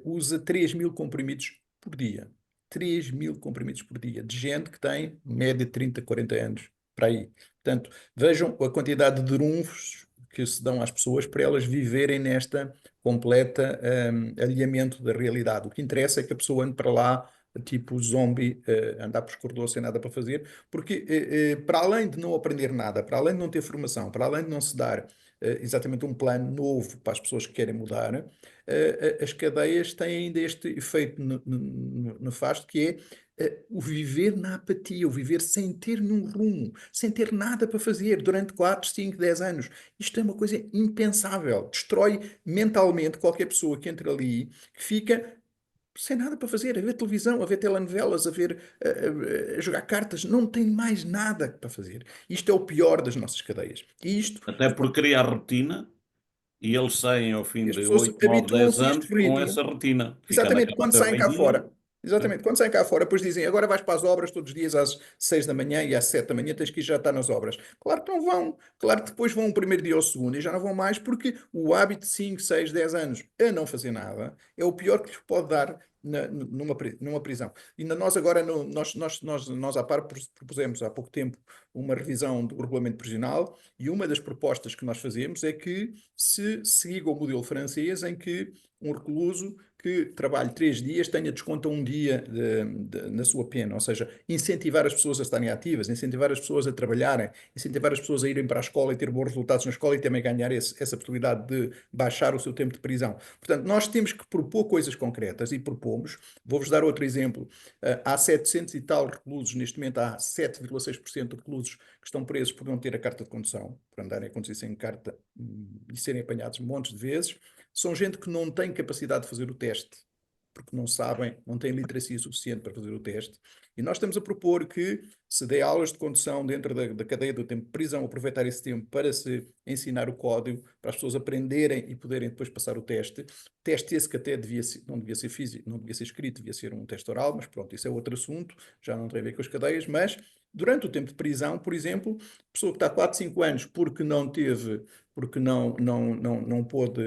usa 3.000 comprimidos por dia. 3.000 comprimidos por dia, de gente que tem média de 30, 40 anos, para aí. Portanto, vejam a quantidade de drunfos que se dão às pessoas para elas viverem nesta completa alinhamento da realidade. O que interessa é que a pessoa ande para lá, tipo zombie, andar por corredores sem nada para fazer, porque para além de não aprender nada, para além de não ter formação, para além de não se dar exatamente um plano novo para as pessoas que querem mudar, as cadeias têm ainda este efeito nefasto, que o viver na apatia, o viver sem ter nenhum rumo, sem ter nada para fazer durante 4, 5, 10 anos. Isto é uma coisa impensável. Destrói mentalmente qualquer pessoa que entra ali, que fica sem nada para fazer, a ver televisão, a ver telenovelas, a jogar cartas, não tem mais nada para fazer. Isto é o pior das nossas cadeias. E isto, Até por criar rotina, e eles saem ao fim as de pessoas 8, 9, 10 habituam-se a anos este com ritmo. essa rotina. Fica na Exatamente, cama quando até o saem cá meio-dia. fora. Exatamente, quando saem cá fora, depois dizem, agora vais para as obras todos os dias às 6 da manhã e às 7 da manhã tens que ir já estar nas obras. Claro que não vão, claro que depois vão o primeiro dia ou o segundo e já não vão mais porque o hábito de 5, 6, 10 anos a não fazer nada é o pior que lhes pode dar numa prisão. Ainda nós agora, nós à par propusemos há pouco tempo uma revisão do regulamento prisional e uma das propostas que nós fazemos é que se siga o modelo francês em que um recluso que trabalhe 3 dias tenha desconto a um dia na sua pena, ou seja, incentivar as pessoas a estarem ativas, incentivar as pessoas a trabalharem, incentivar as pessoas a irem para a escola e ter bons resultados na escola e também ganhar essa possibilidade de baixar o seu tempo de prisão. Portanto, nós temos que propor coisas concretas e propomos. Vou-vos dar outro exemplo. Há 700 e tal reclusos, neste momento há 7,6% de reclusos que estão presos por não ter a carta de condução, por andarem a conduzir sem carta e serem apanhados montes de vezes. São gente que não tem capacidade de fazer o teste, porque não sabem, não têm literacia suficiente para fazer o teste. E nós estamos a propor que se dê aulas de condução dentro da cadeia do tempo de prisão, aproveitar esse tempo para se ensinar o código, para as pessoas aprenderem e poderem depois passar o teste. Teste esse que até não devia ser físico, não devia ser escrito, devia ser um teste oral, mas pronto, isso é outro assunto, já não tem a ver com as cadeias, mas durante o tempo de prisão, por exemplo, pessoa que está 4, 5 anos porque não teve, porque não pôde,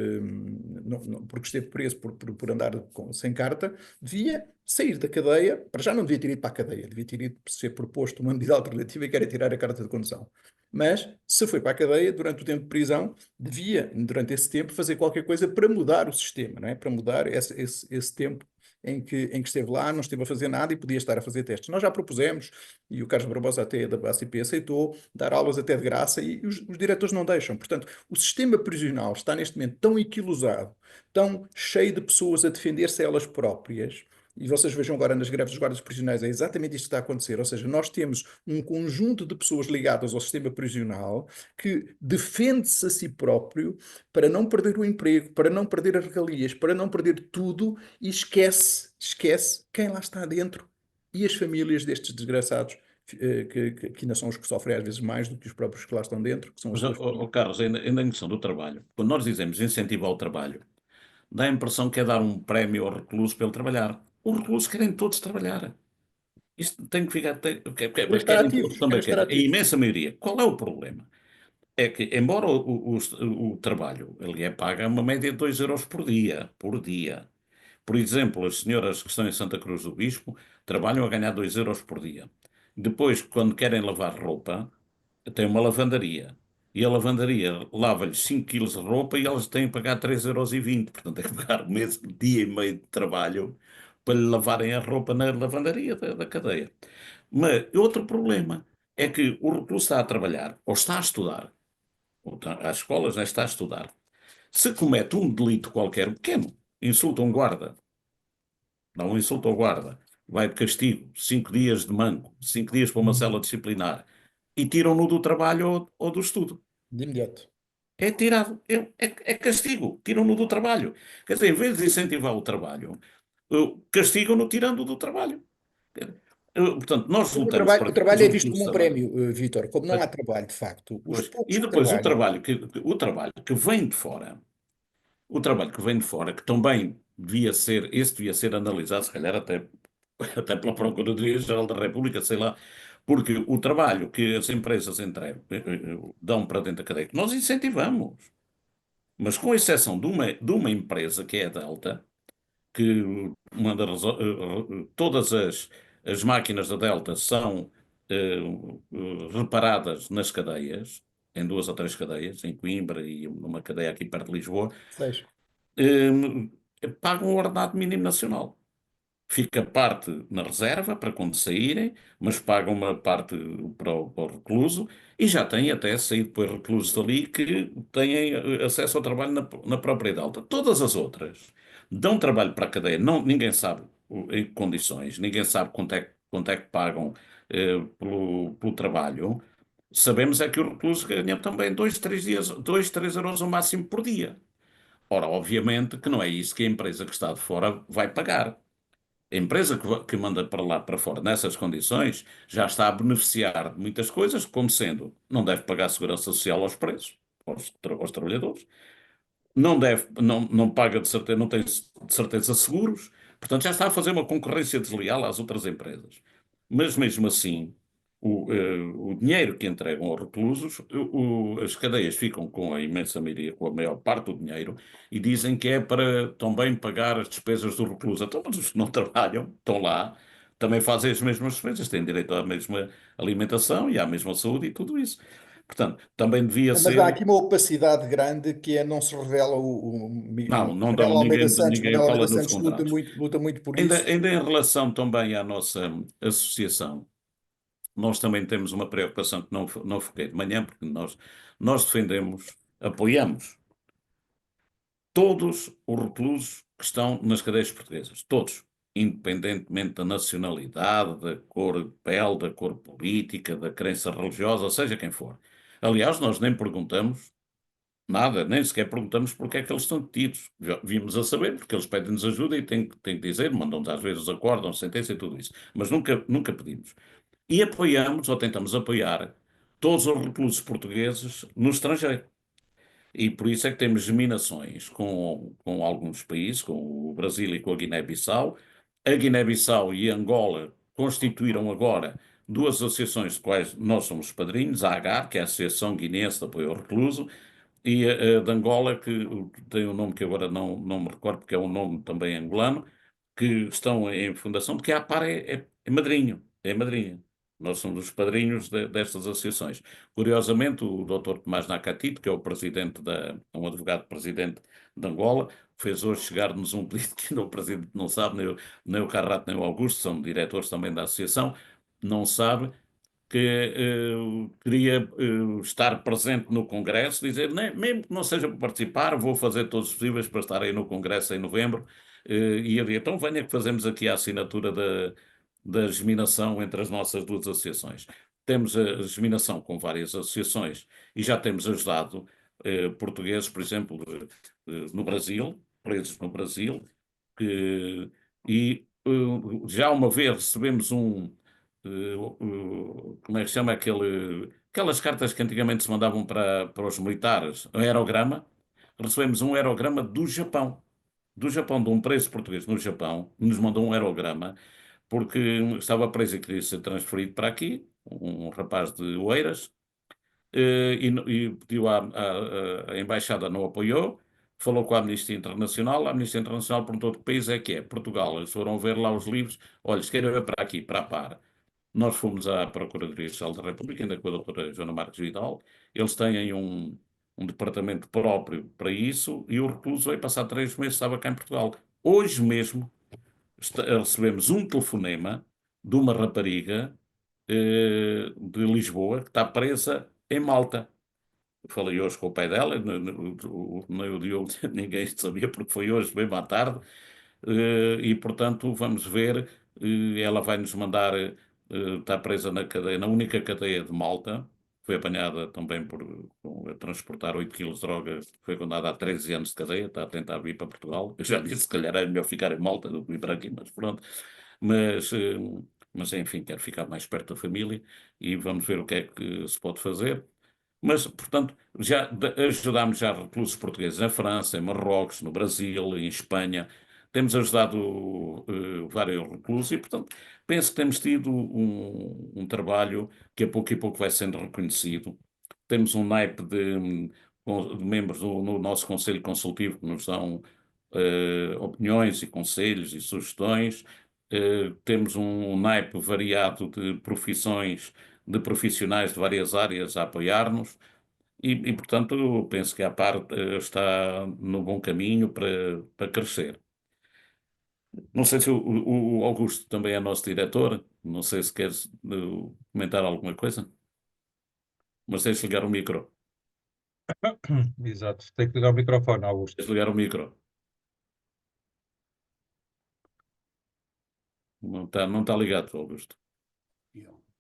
porque esteve preso por andar sem carta, devia sair da cadeia, para já não devia ter ido para a cadeia, devia ter ido ser proposto uma medida alternativa que era tirar a carta de condução. Mas, se foi para a cadeia, durante o tempo de prisão, devia, durante esse tempo, fazer qualquer coisa para mudar o sistema, não é? Para mudar esse tempo em que esteve lá, não esteve a fazer nada e podia estar a fazer testes. Nós já propusemos, e o Carlos Barbosa até da ACP aceitou, dar aulas até de graça e os diretores não deixam. Portanto, o sistema prisional está neste momento tão equilosado, tão cheio de pessoas a defender-se a elas próprias, e vocês vejam agora nas greves dos guardas prisionais, é exatamente isto que está a acontecer. Ou seja, nós temos um conjunto de pessoas ligadas ao sistema prisional que defende-se a si próprio para não perder o emprego, para não perder as regalias, para não perder tudo e esquece quem lá está dentro e as famílias destes desgraçados, que ainda são os que sofrem às vezes mais do que os próprios que lá estão dentro, que são as Mas, suas Carlos, ainda em questão do trabalho, quando nós dizemos incentivo ao trabalho, dá a impressão que é dar um prémio ao recluso para ele trabalhar. Os reclusos querem todos trabalhar. Isto tem que ficar. querem estar Querem todos, ativos, querem também estar querem. A ativos. imensa maioria. Qual é o problema? É que, embora o trabalho ele é pago a uma média de 2 euros por dia. Por dia. Por exemplo, as senhoras que estão em Santa Cruz do Bispo trabalham a ganhar 2 euros por dia. Depois, quando querem lavar roupa, têm uma lavandaria. E a lavandaria lava-lhes 5 quilos de roupa e elas têm que pagar 3,20 €. Portanto, é que pagar um mês, dia e meio de trabalho para lhe lavarem a roupa na lavandaria da cadeia. Mas outro problema é que o recluso está a trabalhar ou está a estudar, ou está, às escolas já está a estudar. Se comete um delito qualquer pequeno, insulta um guarda, dá um insulto ao guarda, vai de castigo, 5 dias de manco, 5 dias para uma cela disciplinar, e tiram-no do trabalho ou do estudo. De imediato. É tirado, é castigo, tiram-no do trabalho. Quer dizer, em vez de incentivar o trabalho, castigam-no tirando do trabalho. Portanto, nós O lutamos trabalho, para o que os trabalho é visto como reclusos um trabalhem. prémio, Vítor. Como não há trabalho, de facto, os Pois. poucos E que depois trabalham. o trabalho que vem de fora, que também devia ser analisado, se calhar até pela Procuradoria-Geral da República, sei lá, porque o trabalho que as empresas entregam, dão para dentro da cadeia, que nós incentivamos, mas com exceção de uma empresa que é a Delta, que todas as máquinas da Delta são reparadas nas cadeias, em 2 ou 3 cadeias, em Coimbra e numa cadeia aqui perto de Lisboa, Seis. pagam o ordenado mínimo nacional. Fica parte na reserva para quando saírem, mas pagam uma parte para o recluso e já têm até saído depois reclusos dali que têm acesso ao trabalho na própria Delta. Todas as outras dão trabalho para a cadeia. Não, ninguém sabe em que condições, ninguém sabe quanto é que quanto é que pagam pelo trabalho, sabemos é que os reclusos ganham também 2, 3 euros ao máximo por dia. Ora, obviamente que não é isso que a empresa que está de fora vai pagar. A empresa que manda para lá para fora nessas condições já está a beneficiar de muitas coisas, como sendo, não deve pagar segurança social aos presos, aos trabalhadores, não paga de certeza, não tem de certeza seguros, portanto já está a fazer uma concorrência desleal às outras empresas. Mas mesmo assim, o dinheiro que entregam aos reclusos, as cadeias ficam com a imensa maioria, com a maior parte do dinheiro, e dizem que é para também pagar as despesas do recluso. Então, mas os que não trabalham, estão lá, também fazem as mesmas despesas, têm direito à mesma alimentação e à mesma saúde e tudo isso. Portanto, também devia Mas há ser. aqui uma opacidade grande que é não se revela Não, não dão, Manela Almeida Santos. ninguém Manela fala Almeida nos Santos contratos. luta muito por Ainda, isso. ainda em relação também à nossa associação, nós também temos uma preocupação que não foquei de manhã, porque nós defendemos, apoiamos todos os reclusos que estão nas cadeias portuguesas, todos, independentemente da nacionalidade, da cor de pele, da cor política, da crença religiosa, seja quem for. Aliás, nós nem perguntamos nada, nem sequer perguntamos porque é que eles estão detidos. Já vimos a saber, porque eles pedem-nos ajuda e têm que dizer, mandam-nos às vezes acórdão, sentença e tudo isso. Mas nunca pedimos. E apoiamos, ou tentamos apoiar, todos os reclusos portugueses no estrangeiro. E por isso é que temos geminações com alguns países, com o Brasil e com a Guiné-Bissau. A Guiné-Bissau e a Angola constituíram agora duas associações de quais nós somos padrinhos, a AGAR, que é a Associação Guinense de Apoio ao Recluso, e a de Angola, que tem um nome que agora não me recordo, porque é um nome também angolano, que estão em fundação, porque a APAR é madrinho, é madrinha. Nós somos os padrinhos destas associações. Curiosamente, o Dr. Tomás Nakatito, que é o presidente um advogado-presidente de Angola, fez hoje chegar-nos um pedido que o presidente não sabe, nem o Carrato nem o Augusto, são diretores também da associação, não sabe que queria estar presente no Congresso, dizer, mesmo que não seja para participar, vou fazer todos os possíveis para estar aí no Congresso em novembro, e eu disse, então venha que fazemos aqui a assinatura da geminação entre as nossas duas associações. Temos a geminação com várias associações e já temos ajudado portugueses, por exemplo, no Brasil, presos no Brasil, e já uma vez recebemos como é que se chama aquelas cartas que antigamente se mandavam para os militares, um aerograma. Recebemos um aerograma do Japão, de um preso português no Japão, nos mandou um aerograma, porque estava preso e queria ser transferido para aqui, um rapaz de Oeiras, e pediu a embaixada não apoiou, falou com a Amnistia Internacional, a Amnistia Internacional perguntou de que país é que é, Portugal. Eles foram ver lá os livros, olha, se querem ver para aqui, para a par. Nós fomos à Procuradoria-Geral da República, ainda com a doutora Joana Marques Vidal, eles têm um departamento próprio para isso, e o recluso veio passar 3 meses, estava cá em Portugal. Hoje mesmo recebemos um telefonema de uma rapariga de Lisboa que está presa em Malta. Falei hoje com o pai dela, nem o Diogo, ninguém sabia porque foi hoje, mesmo à tarde, e portanto vamos ver, ela vai nos mandar, está presa na cadeia, na única cadeia de Malta, foi apanhada também a transportar 8 quilos de droga, foi condenada a 13 anos de cadeia, está a tentar vir para Portugal. Eu já disse, se calhar é melhor ficar em Malta do que vir para aqui, mas pronto. Mas, eh, mas enfim, quero ficar mais perto da família e vamos ver o que é que se pode fazer. Mas, portanto, já ajudámos já reclusos portugueses na França, em Marrocos, no Brasil, em Espanha. Temos ajudado vários reclusos e, portanto, penso que temos tido um trabalho que a pouco e pouco vai sendo reconhecido. Temos um naipe de membros no nosso Conselho Consultivo que nos dão opiniões e conselhos e sugestões. Temos um naipe variado de profissões, de profissionais de várias áreas a apoiar-nos portanto, eu penso que a parte está no bom caminho para crescer. Não sei se o Augusto também é nosso diretor, não sei se queres comentar alguma coisa, mas tens de ligar o micro. Exato, tem que ligar o microfone, Augusto. Tens de ligar o micro. Não tá ligado, Augusto.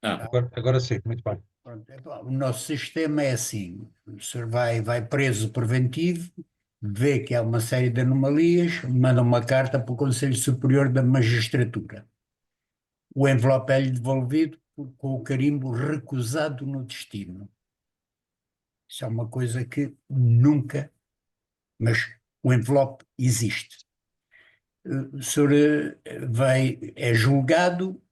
Ah, Agora sim, muito bem. Pronto, o nosso sistema é assim: o senhor vai preso preventivo, vê que há uma série de anomalias, manda uma carta para o Conselho Superior da Magistratura. O envelope é-lhe devolvido com o carimbo recusado no destino. Isso é uma coisa que nunca, mas o envelope existe. O senhor é julgado,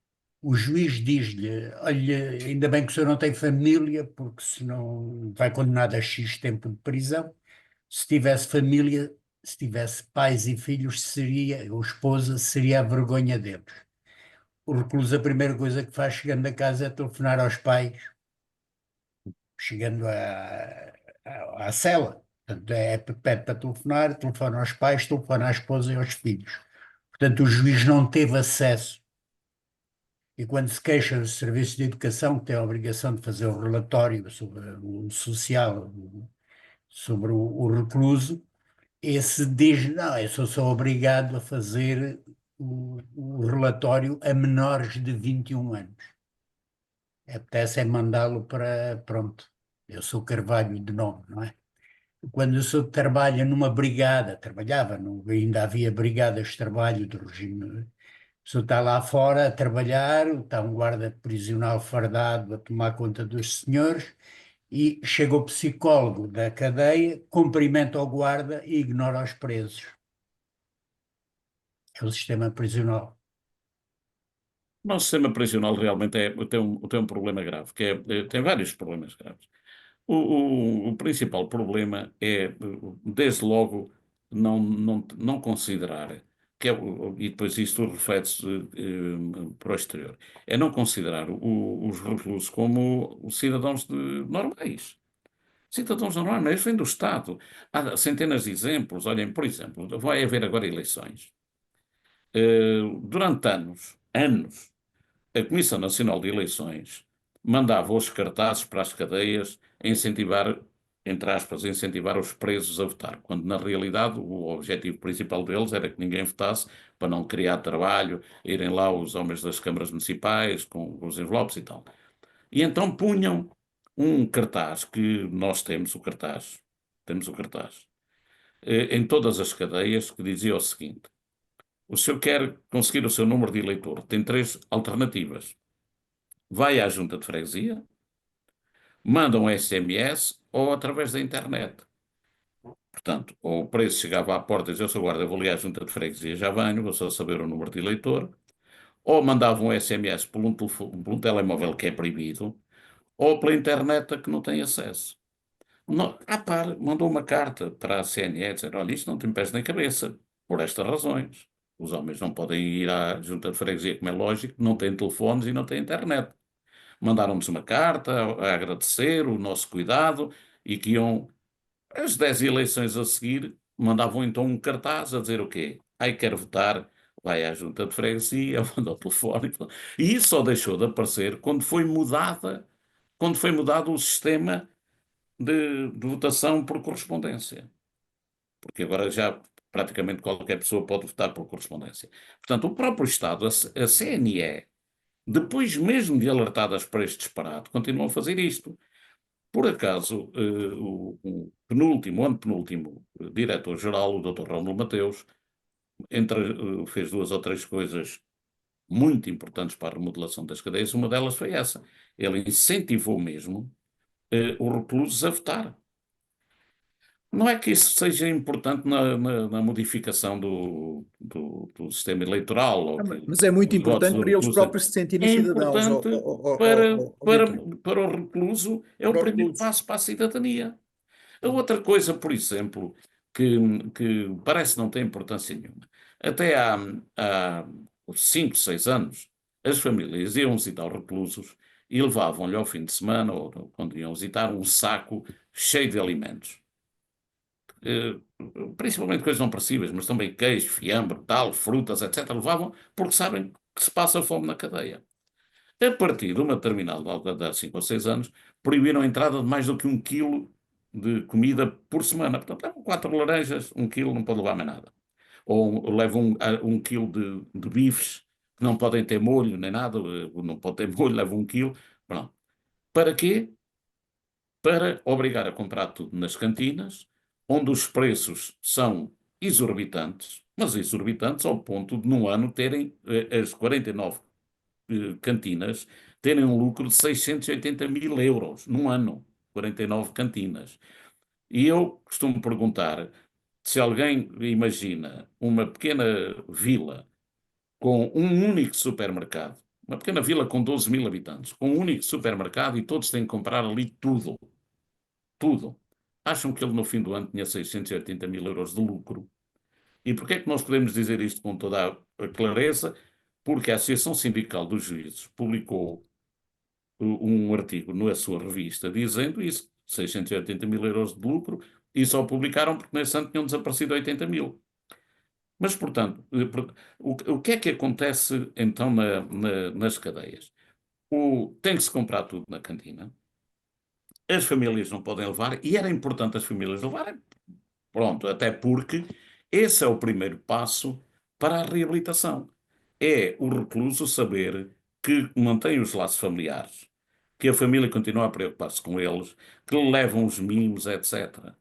o juiz diz-lhe: olha, ainda bem que o senhor não tem família, porque senão vai condenado a X tempo de prisão. Se tivesse família, se tivesse pais e filhos, seria, ou esposa, seria a vergonha deles. O recluso, a primeira coisa que faz chegando a casa é telefonar aos pais, chegando à cela. Portanto, pede para telefonar, telefona aos pais, telefona à esposa e aos filhos. Portanto, o juiz não teve acesso. E quando se queixa dos serviços de educação, que tem a obrigação de fazer o relatório sobre o social, sobre o recluso, esse diz: não, eu sou obrigado a fazer o relatório a menores de 21 anos. Apetece é mandá-lo para, pronto, eu sou Carvalho de nome, não é? Quando eu sou trabalha numa brigada, ainda havia brigadas de trabalho do regime. O senhor está lá fora a trabalhar, está um guarda prisional fardado a tomar conta dos senhores e chega o psicólogo da cadeia, cumprimenta o guarda e ignora os presos. É o sistema prisional. o nosso sistema prisional realmente tem um problema grave, tem vários problemas graves. O principal problema é, desde logo, não considerar, e depois isto reflete-se para o exterior, é não considerar os reclusos como os cidadãos normais. Cidadãos normais, vêm do Estado. Há centenas de exemplos. Olhem, por exemplo, vai haver agora eleições. Durante anos, a Comissão Nacional de Eleições mandava os cartazes para as cadeias a incentivar, entre aspas, a incentivar os presos a votar, quando na realidade o objetivo principal deles era que ninguém votasse para não criar trabalho, irem lá os homens das câmaras municipais com os envelopes e tal. E então punham um cartaz, que nós temos o cartaz, em todas as cadeias, que dizia o seguinte: o senhor quer conseguir o seu número de eleitor, tem 3 alternativas. Vai à junta de freguesia, manda um SMS ou através da internet. Portanto, ou o preço chegava à porta e dizia: seu guarda, eu vou ali à junta de freguesia, já venho, vou só saber o número de eleitor. Ou mandava um SMS por um telemóvel que é proibido, ou pela internet a que não tem acesso. Não, mandou uma carta para a CNE dizer: olha, isto não tem pés nem cabeça, por estas razões. Os homens não podem ir à junta de freguesia, como é lógico, não têm telefones e não têm internet. Mandaram-nos uma carta a agradecer o nosso cuidado e que iam, as 10 eleições a seguir, mandavam então um cartaz a dizer o quê? Ai, quero votar, vai à junta de freguesia, manda o telefone. E isso só deixou de aparecer quando foi mudado o sistema de votação por correspondência. Porque agora já praticamente qualquer pessoa pode votar por correspondência. Portanto, o próprio Estado, a CNE, depois mesmo de alertadas para este disparate, continuam a fazer isto. Por acaso, o antepenúltimo diretor-geral, o Dr. Rómulo Mateus, fez 2 ou 3 coisas muito importantes para a remodelação das cadeias. Uma delas foi essa. Ele incentivou mesmo os reclusos a votar. Não é que isso seja importante na modificação do sistema eleitoral. Ou Mas é muito os votos importante do para eles recluso. próprios se sentirem É cidadãos. importante para o recluso, é o Para o primeiro recluso. passo para a cidadania. A outra coisa, por exemplo, que parece não ter importância nenhuma. Até há 5, 6 anos, as famílias iam visitar os reclusos e levavam-lhe ao fim de semana, ou quando iam visitar, um saco cheio de alimentos. Principalmente coisas não perecíveis, mas também queijo, fiambre, tal, frutas, etc. Levavam porque sabem que se passa fome na cadeia. A partir de uma determinada altura, há 5 ou 6 anos, proibiram a entrada de mais do que 1 quilo de comida por semana. Portanto, levam 4 laranjas, 1 quilo, não pode levar mais nada. Ou levam 1 quilo de bifes que não podem ter molho nem nada, não pode ter molho, leva 1 quilo. Pronto. Para quê? Para obrigar a comprar tudo nas cantinas, onde os preços são exorbitantes, mas exorbitantes ao ponto de, num ano, terem as 49 cantinas terem um lucro de 680 mil euros num ano. 49 cantinas. E eu costumo perguntar se alguém imagina uma pequena vila com um único supermercado, uma pequena vila com 12 mil habitantes, com um único supermercado e todos têm que comprar ali tudo. Tudo. Acham que ele no fim do ano tinha 680 mil euros de lucro? E porquê é que nós podemos dizer isto com toda a clareza? Porque a Associação Sindical dos Juízes publicou um artigo na sua revista dizendo isso, 680 mil euros de lucro, e só publicaram porque nesse ano tinham desaparecido 80 mil. Mas, portanto, o que é que acontece então nas cadeias? Tem que se comprar tudo na cantina, as famílias não podem levar, e era importante as famílias levarem, pronto, até porque esse é o primeiro passo para a reabilitação. É o recluso saber que mantém os laços familiares, que a família continua a preocupar-se com eles, que lhe levam os mimos, etc.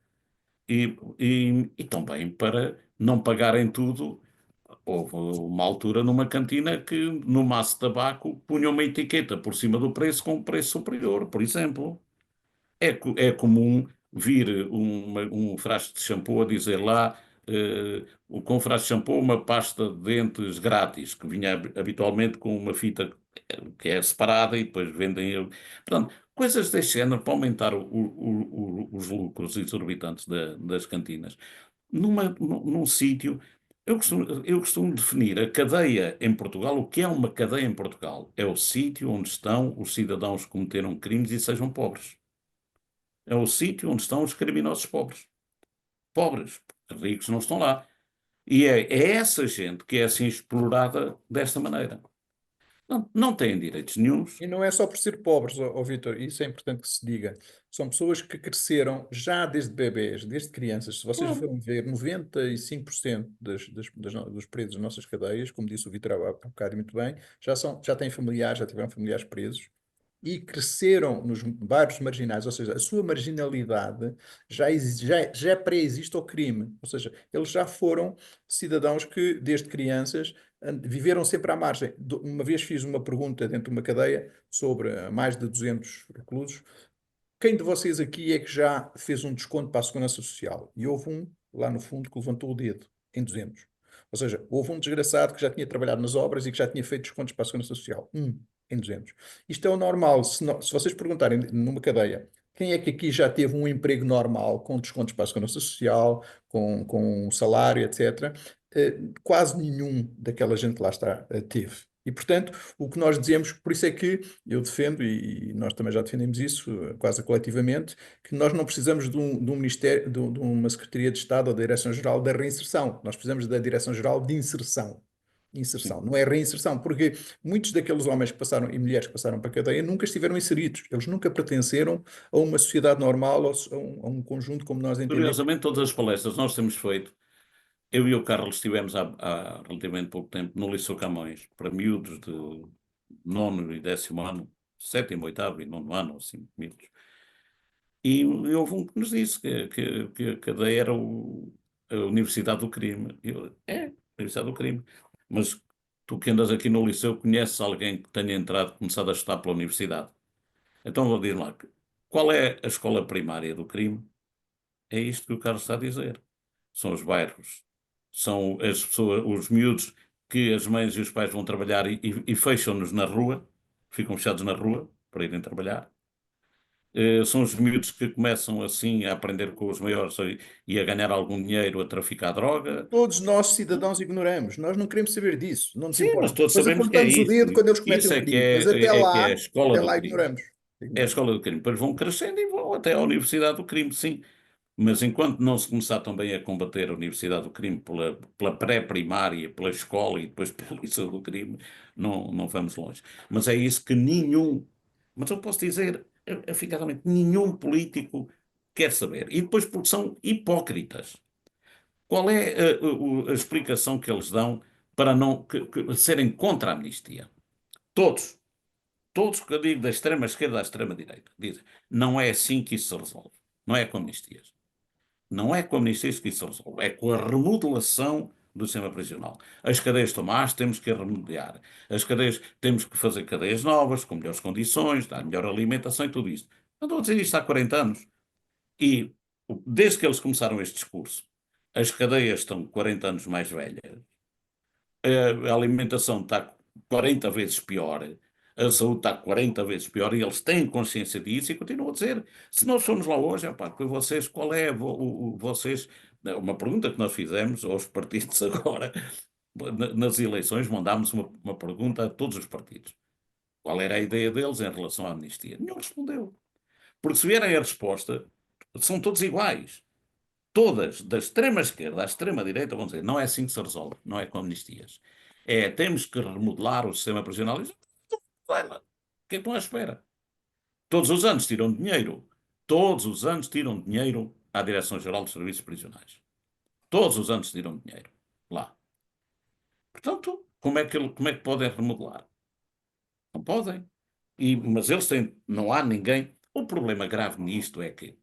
E também para não pagarem tudo. Houve uma altura numa cantina que no maço de tabaco punha uma etiqueta por cima do preço com um preço superior, por exemplo. É comum vir um frasco de shampoo a dizer lá, com um frasco de shampoo, uma pasta de dentes grátis, que vinha habitualmente com uma fita que é separada e depois vendem. Portanto, coisas deste género para aumentar os lucros exorbitantes das cantinas. Num sítio. Eu costumo definir a cadeia em Portugal. O que é uma cadeia em Portugal? É o sítio onde estão os cidadãos que cometeram crimes e sejam pobres. É o sítio onde estão os criminosos pobres. Pobres, porque ricos não estão lá. E é essa gente que é assim explorada desta maneira. Não têm direitos nenhuns. E não é só por ser pobres, ó Vítor, isso é importante que se diga. São pessoas que cresceram já desde bebés, desde crianças. Se vocês Claro. forem ver, 95% dos presos nas nossas cadeias, como disse o Vítor há bocado muito bem, já têm familiares, já tiveram familiares presos e cresceram nos bairros marginais, ou seja, a sua marginalidade já pré-existe ao crime, ou seja, eles já foram cidadãos que, desde crianças, viveram sempre à margem. Uma vez fiz uma pergunta dentro de uma cadeia sobre mais de 200 reclusos. Quem de vocês aqui é que já fez um desconto para a Segurança Social? E houve um, lá no fundo, que levantou o dedo, em 200. Ou seja, houve um desgraçado que já tinha trabalhado nas obras e que já tinha feito descontos para a Segurança Social. Em 200. Isto é o normal. Se vocês perguntarem numa cadeia, quem é que aqui já teve um emprego normal, com descontos para a Segurança Social, com salário, etc., quase nenhum daquela gente lá está teve. E, portanto, o que nós dizemos, por isso é que eu defendo, e nós também já defendemos isso, quase coletivamente, que nós não precisamos de um Ministério, de uma Secretaria de Estado ou da Direção-Geral da Reinserção. Nós precisamos da Direção-Geral de Inserção. Inserção, não é reinserção, porque muitos daqueles homens que passaram e mulheres que passaram para a cadeia nunca estiveram inseridos, eles nunca pertenceram a uma sociedade normal ou a um conjunto como nós entendemos. Curiosamente, todas as palestras nós temos feito, eu e o Carlos estivemos há relativamente pouco tempo no Liceu Camões, para miúdos de 9º e 10º ano, 7º, 8º e 9º ano, assim, miúdos. E houve um que nos disse que a cadeia era a Universidade do Crime. A Universidade do Crime. Mas tu que andas aqui no liceu, conheces alguém que tenha entrado, começado a estudar pela universidade? Então vou dizer lá, qual é a escola primária do crime? É isto que o Carlos está a dizer. São os bairros. São as pessoas, os miúdos que as mães e os pais vão trabalhar e fecham-nos na rua, ficam fechados na rua para irem trabalhar. São os miúdos que começam assim a aprender com os maiores e a ganhar algum dinheiro a traficar droga. Todos nós, cidadãos, ignoramos. Nós não queremos saber disso. Não nos Sim, mas importa. todos Depois sabemos que é apontamos o isso. dedo quando eles cometem Isso o é que crime. Mas é a escola até do lá crime. ignoramos. É a escola do crime. Depois vão crescendo e vão até à Universidade do Crime, sim. Mas enquanto não se começar também a combater a Universidade do Crime pela pré-primária, pela escola e depois pelo liceu do crime, não vamos longe. Mas é isso que mas eu posso dizer, eficazmente, nenhum político quer saber. E depois porque são hipócritas. Qual é a explicação que eles dão para não serem contra a amnistia. Todos. Todos que eu digo da extrema-esquerda à extrema-direita dizem não é assim que isso se resolve. Não é com amnistias. Não é com amnistias que isso se resolve. É com a remodelação do sistema prisional. As cadeias estão más, temos que remediar. As cadeias, temos que fazer cadeias novas, com melhores condições, dar melhor alimentação e tudo isto. Andou a dizer isto há 40 anos. E desde que eles começaram este discurso, as cadeias estão 40 anos mais velhas. A alimentação está 40 vezes pior, a saúde está 40 vezes pior e eles têm consciência disso e continuam a dizer, se nós formos lá hoje, pá, vocês, qual é vocês, uma pergunta que nós fizemos aos partidos agora, nas eleições mandámos uma pergunta a todos os partidos. Qual era a ideia deles em relação à amnistia? Nenhum respondeu. Porque se vierem a resposta, são todos iguais. Todas, da extrema-esquerda à extrema-direita, vão dizer, não é assim que se resolve, não é com amnistias. Temos que remodelar o sistema prisional. Vai lá. O que é que estão à espera? Todos os anos tiram dinheiro. Todos os anos tiram dinheiro à Direção-Geral dos Serviços Prisionais. Todos os anos tiram dinheiro lá. Portanto, como é que podem remodelar? Não podem. Mas eles têm, não há ninguém. O problema grave nisto é que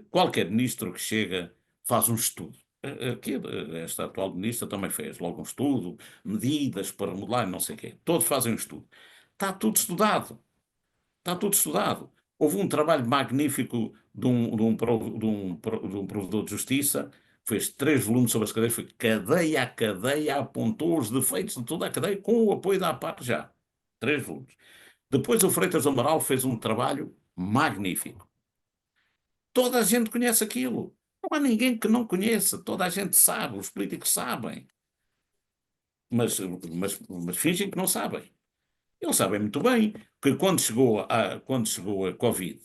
qualquer ministro que chega faz um estudo. Aqui, esta atual ministra também fez logo um estudo, medidas para remodelar, não sei o quê. Todos fazem um estudo. Está tudo estudado. Está tudo estudado. Houve um trabalho magnífico de um provedor de justiça, fez 3 volumes sobre as cadeias, foi cadeia a cadeia, apontou os defeitos de toda a cadeia com o apoio da APAC já. 3 volumes. Depois o Freitas do Amaral fez um trabalho magnífico. Toda a gente conhece aquilo. Não há ninguém que não conheça. Toda a gente sabe. Os políticos sabem. Mas fingem que não sabem. Eles sabem muito bem que quando chegou a Covid,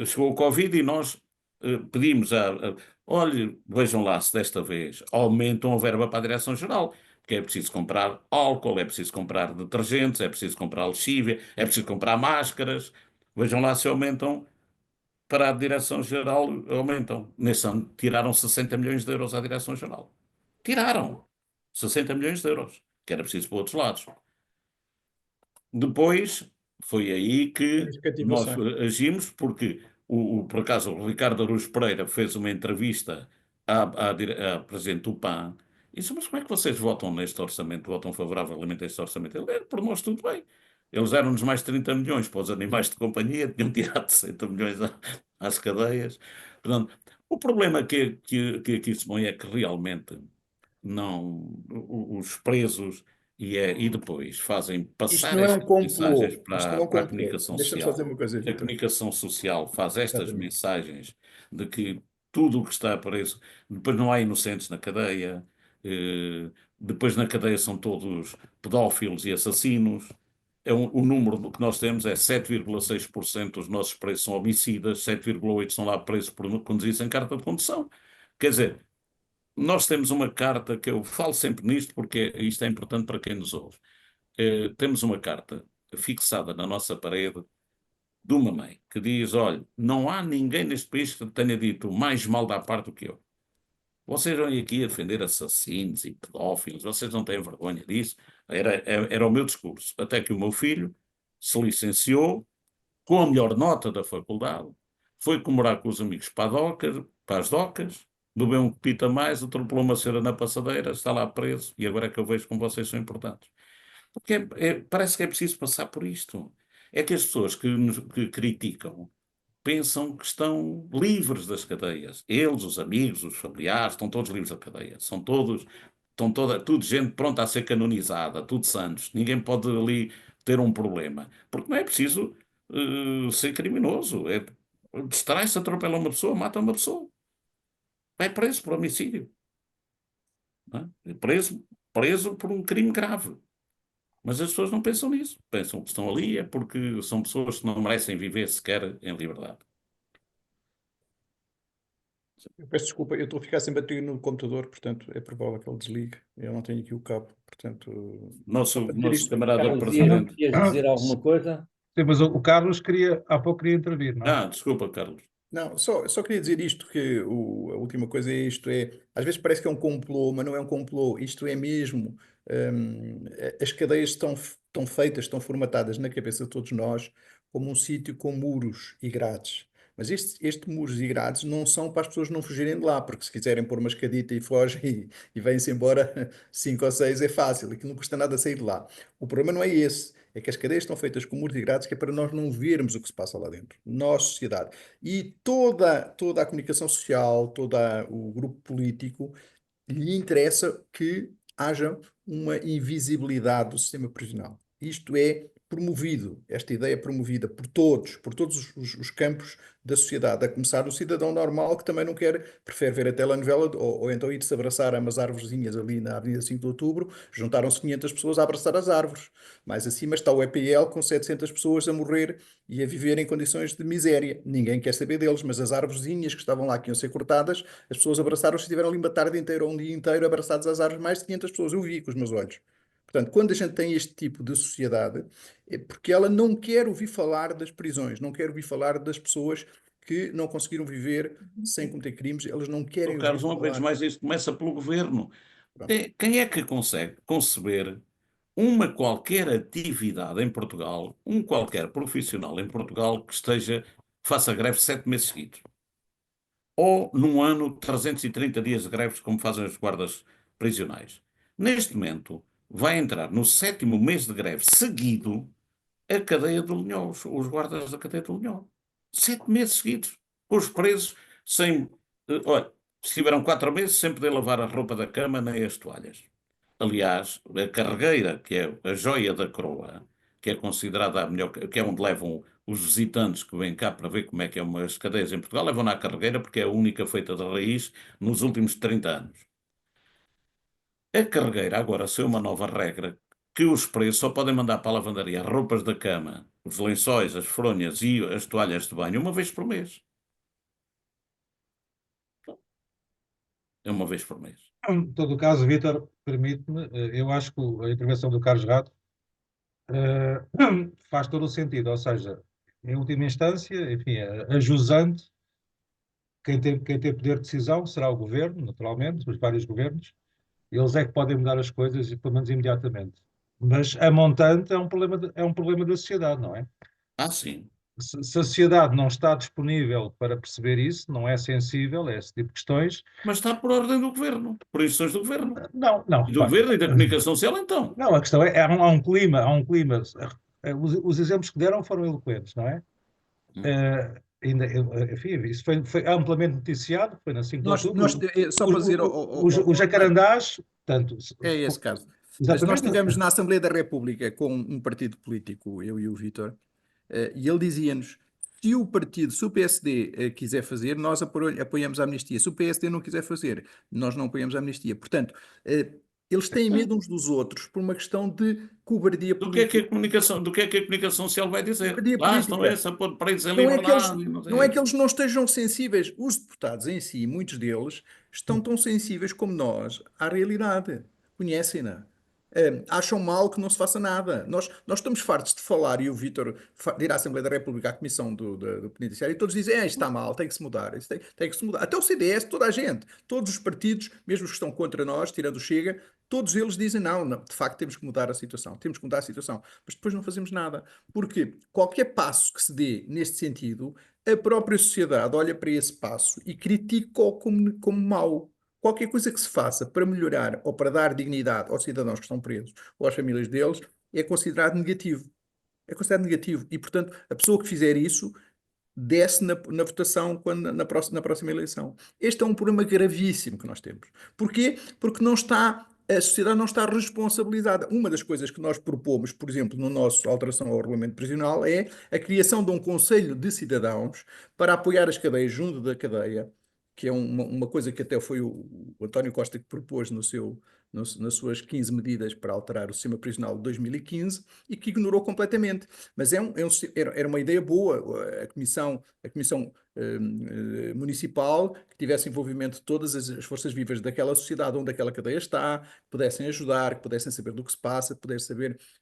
chegou o Covid e nós pedimos olhe, vejam lá se desta vez aumentam a verba para a Direção-Geral, porque é preciso comprar álcool, é preciso comprar detergentes, é preciso comprar lexívia, é preciso comprar máscaras. Vejam lá se aumentam para a Direção-Geral, aumentam. Nesse ano tiraram 60 milhões de euros à Direção-Geral. Tiraram 60 milhões de euros, que era preciso para outros lados. Depois foi aí que nós agimos, porque por acaso o Ricardo Araújo Pereira fez uma entrevista à Presidente do PAN e disse, mas como é que vocês votam neste orçamento, votam favoravelmente a este orçamento? Ele, por nós tudo bem. Eles deram-nos mais 30 milhões para os animais de companhia, tinham tirado 60 milhões às cadeias. Portanto, o problema que aqui se põe é que realmente não, os presos e depois fazem passar Isto não é um estas complô. mensagens Isto não é um para a complô. comunicação Deixa-me social. fazer uma coisa, A Vitor. comunicação social faz estas Exatamente. mensagens de que tudo o que está preso, depois não há inocentes na cadeia, depois na cadeia são todos pedófilos e assassinos. O número que nós temos é 7,6% dos nossos presos são homicidas, 7,8% são lá presos por conduzir sem carta de condução. Quer dizer, nós temos uma carta, que eu falo sempre nisto porque isto é importante para quem nos ouve. Temos uma carta fixada na nossa parede de uma mãe que diz, olha, não há ninguém neste país que tenha dito mais mal da parte do que eu. Vocês vêm aqui a defender assassinos e pedófilos, vocês não têm vergonha disso? Era o meu discurso. Até que o meu filho se licenciou com a melhor nota da faculdade, foi comemorar com os amigos para as docas, bebeu um copito a mais, atropelou uma senhora na passadeira, está lá preso, e agora é que eu vejo como vocês são importantes. Porque parece que é preciso passar por isto. É que as pessoas que criticam pensam que estão livres das cadeias. Eles, os amigos, os familiares, estão todos livres da cadeia. Tudo gente pronta a ser canonizada, tudo santos. Ninguém pode ali ter um problema. Porque não é preciso ser criminoso. Distrai-se, atropela uma pessoa, mata uma pessoa. Vai preso por homicídio. Não é? Preso por um crime grave. Mas as pessoas não pensam nisso. Pensam que estão ali é porque são pessoas que não merecem viver sequer em liberdade. Eu peço desculpa, eu estou a ficar sem bateria no computador, portanto é provável que ele desligue. Eu não tenho aqui o cabo, portanto. Nosso isto- camarada Carlos, presidente. ias dizer alguma coisa? Sim, mas o Carlos há pouco queria intervir, não é? Desculpa, Carlos. Não, só queria dizer isto, que a última coisa é isto, às vezes parece que é um complô, mas não é um complô, isto é mesmo, as cadeias estão feitas, estão formatadas na cabeça de todos nós como um sítio com muros e grades. Mas este muros e grades não são para as pessoas não fugirem de lá, porque se quiserem pôr uma escadita e fogem e vêm-se embora 5 ou 6 é fácil, aquilo não custa nada sair de lá. O problema não é esse, é que as cadeias estão feitas com muros e grades que é para nós não vermos o que se passa lá dentro, nós, sociedade. E toda a comunicação social, todo o grupo político lhe interessa que haja uma invisibilidade do sistema prisional. Isto é promovido, esta ideia é promovida por todos os campos da sociedade, a começar do cidadão normal que também não quer, prefere ver a telenovela ou então ir-se abraçar a umas árvorezinhas ali na Avenida 5 de Outubro, juntaram-se 500 pessoas a abraçar as árvores. Mais acima está o EPL com 700 pessoas a morrer e a viver em condições de miséria. Ninguém quer saber deles, mas as árvorezinhas que estavam lá, que iam ser cortadas, as pessoas abraçaram-se e estiveram ali uma tarde inteira ou um dia inteiro abraçados às árvores, mais de 500 pessoas, eu vi com os meus olhos. Portanto, quando a gente tem este tipo de sociedade, é porque ela não quer ouvir falar das prisões, não quer ouvir falar das pessoas que não conseguiram viver sem cometer crimes, elas não querem ouvir Carlos, uma vez falar. mais, isto começa pelo governo. Pronto. Quem é que consegue conceber uma qualquer atividade em Portugal, um qualquer profissional em Portugal que faça greve 7 meses seguidos? Ou num ano 330 dias de greves, como fazem os guardas prisionais? Neste momento, vai entrar no 7º mês de greve seguido a cadeia do Linhó, os guardas da cadeia do Linhó. 7 meses seguidos, com os presos sem... olha, se tiveram 4 meses, sem poder lavar a roupa da cama nem as toalhas. Aliás, a carregueira, que é a joia da coroa, que é considerada a melhor, que é onde levam os visitantes que vêm cá para ver como é que é umas cadeias em Portugal, levam na carregueira porque é a única feita de raiz nos últimos 30 anos. A carregueira agora saiu uma nova regra que os presos só podem mandar para a lavandaria as roupas da cama, os lençóis, as fronhas e as toalhas de banho uma vez por mês. É uma vez por mês. Em todo o caso, Vítor, permite-me, eu acho que a intervenção do Carlos Rato eh, faz todo o sentido, ou seja, em última instância, enfim, a jusante, quem tem poder de decisão será o governo, naturalmente, os vários governos, eles é que podem mudar as coisas, pelo menos imediatamente. Mas a montante é um problema da sociedade, não é? Ah, sim. Se a sociedade não está disponível para perceber isso, não é sensível a esse tipo de questões, Mas está por ordem do governo, por instruções do governo. não, E do repare. governo e da comunicação social, então. Não, a questão é, há um clima, os exemplos que deram foram eloquentes, não é? Enfim, isso foi amplamente noticiado, foi na 5 de outubro. Só para dizer, Os jacarandás, portanto, é esse caso. Mas nós exatamente. estivemos na Assembleia da República com um partido político, eu e o Vítor, e ele dizia-nos: se o PSD quiser fazer, nós apoiamos a amnistia. Se o PSD não quiser fazer, nós não apoiamos a amnistia. Portanto, eles têm medo uns dos outros por uma questão de cobardia Do que é que a política. comunicação social vai dizer? Cobardia Lá estão política. esses a pôr presos em Não é que eles, liberdade. Não sei não é o que quê. eles não estejam sensíveis. Os deputados em si, muitos deles, estão tão sensíveis como nós à realidade. Conhecem-na. Acham mal que não se faça nada. Nós estamos fartos de falar, e o Vítor de ir à Assembleia da República, à Comissão do Penitenciário, e todos dizem: isto está mal, tem que se mudar, isto tem que se mudar. Até o CDS, toda a gente, todos os partidos, mesmo os que estão contra nós, tirando o Chega, todos eles dizem: não, de facto temos que mudar a situação, temos que mudar a situação. Mas depois não fazemos nada. Porque qualquer passo que se dê neste sentido, a própria sociedade olha para esse passo e critica-o como mau. Qualquer coisa que se faça para melhorar ou para dar dignidade aos cidadãos que estão presos ou às famílias deles é considerado negativo. É considerado negativo. E, portanto, a pessoa que fizer isso desce na votação na próxima eleição. Este é um problema gravíssimo que nós temos. Porquê? Porque a sociedade não está responsabilizada. Uma das coisas que nós propomos, por exemplo, no nosso alteração ao regulamento prisional, é a criação de um conselho de cidadãos para apoiar as cadeias junto da cadeia, que é uma coisa que até foi o António Costa que propôs nas suas 15 medidas para alterar o sistema prisional de 2015 e que ignorou completamente. Mas era uma ideia boa, a comissão municipal, que tivesse envolvimento de todas as forças vivas daquela sociedade onde aquela cadeia está, que pudessem ajudar, que pudessem saber do que se passa,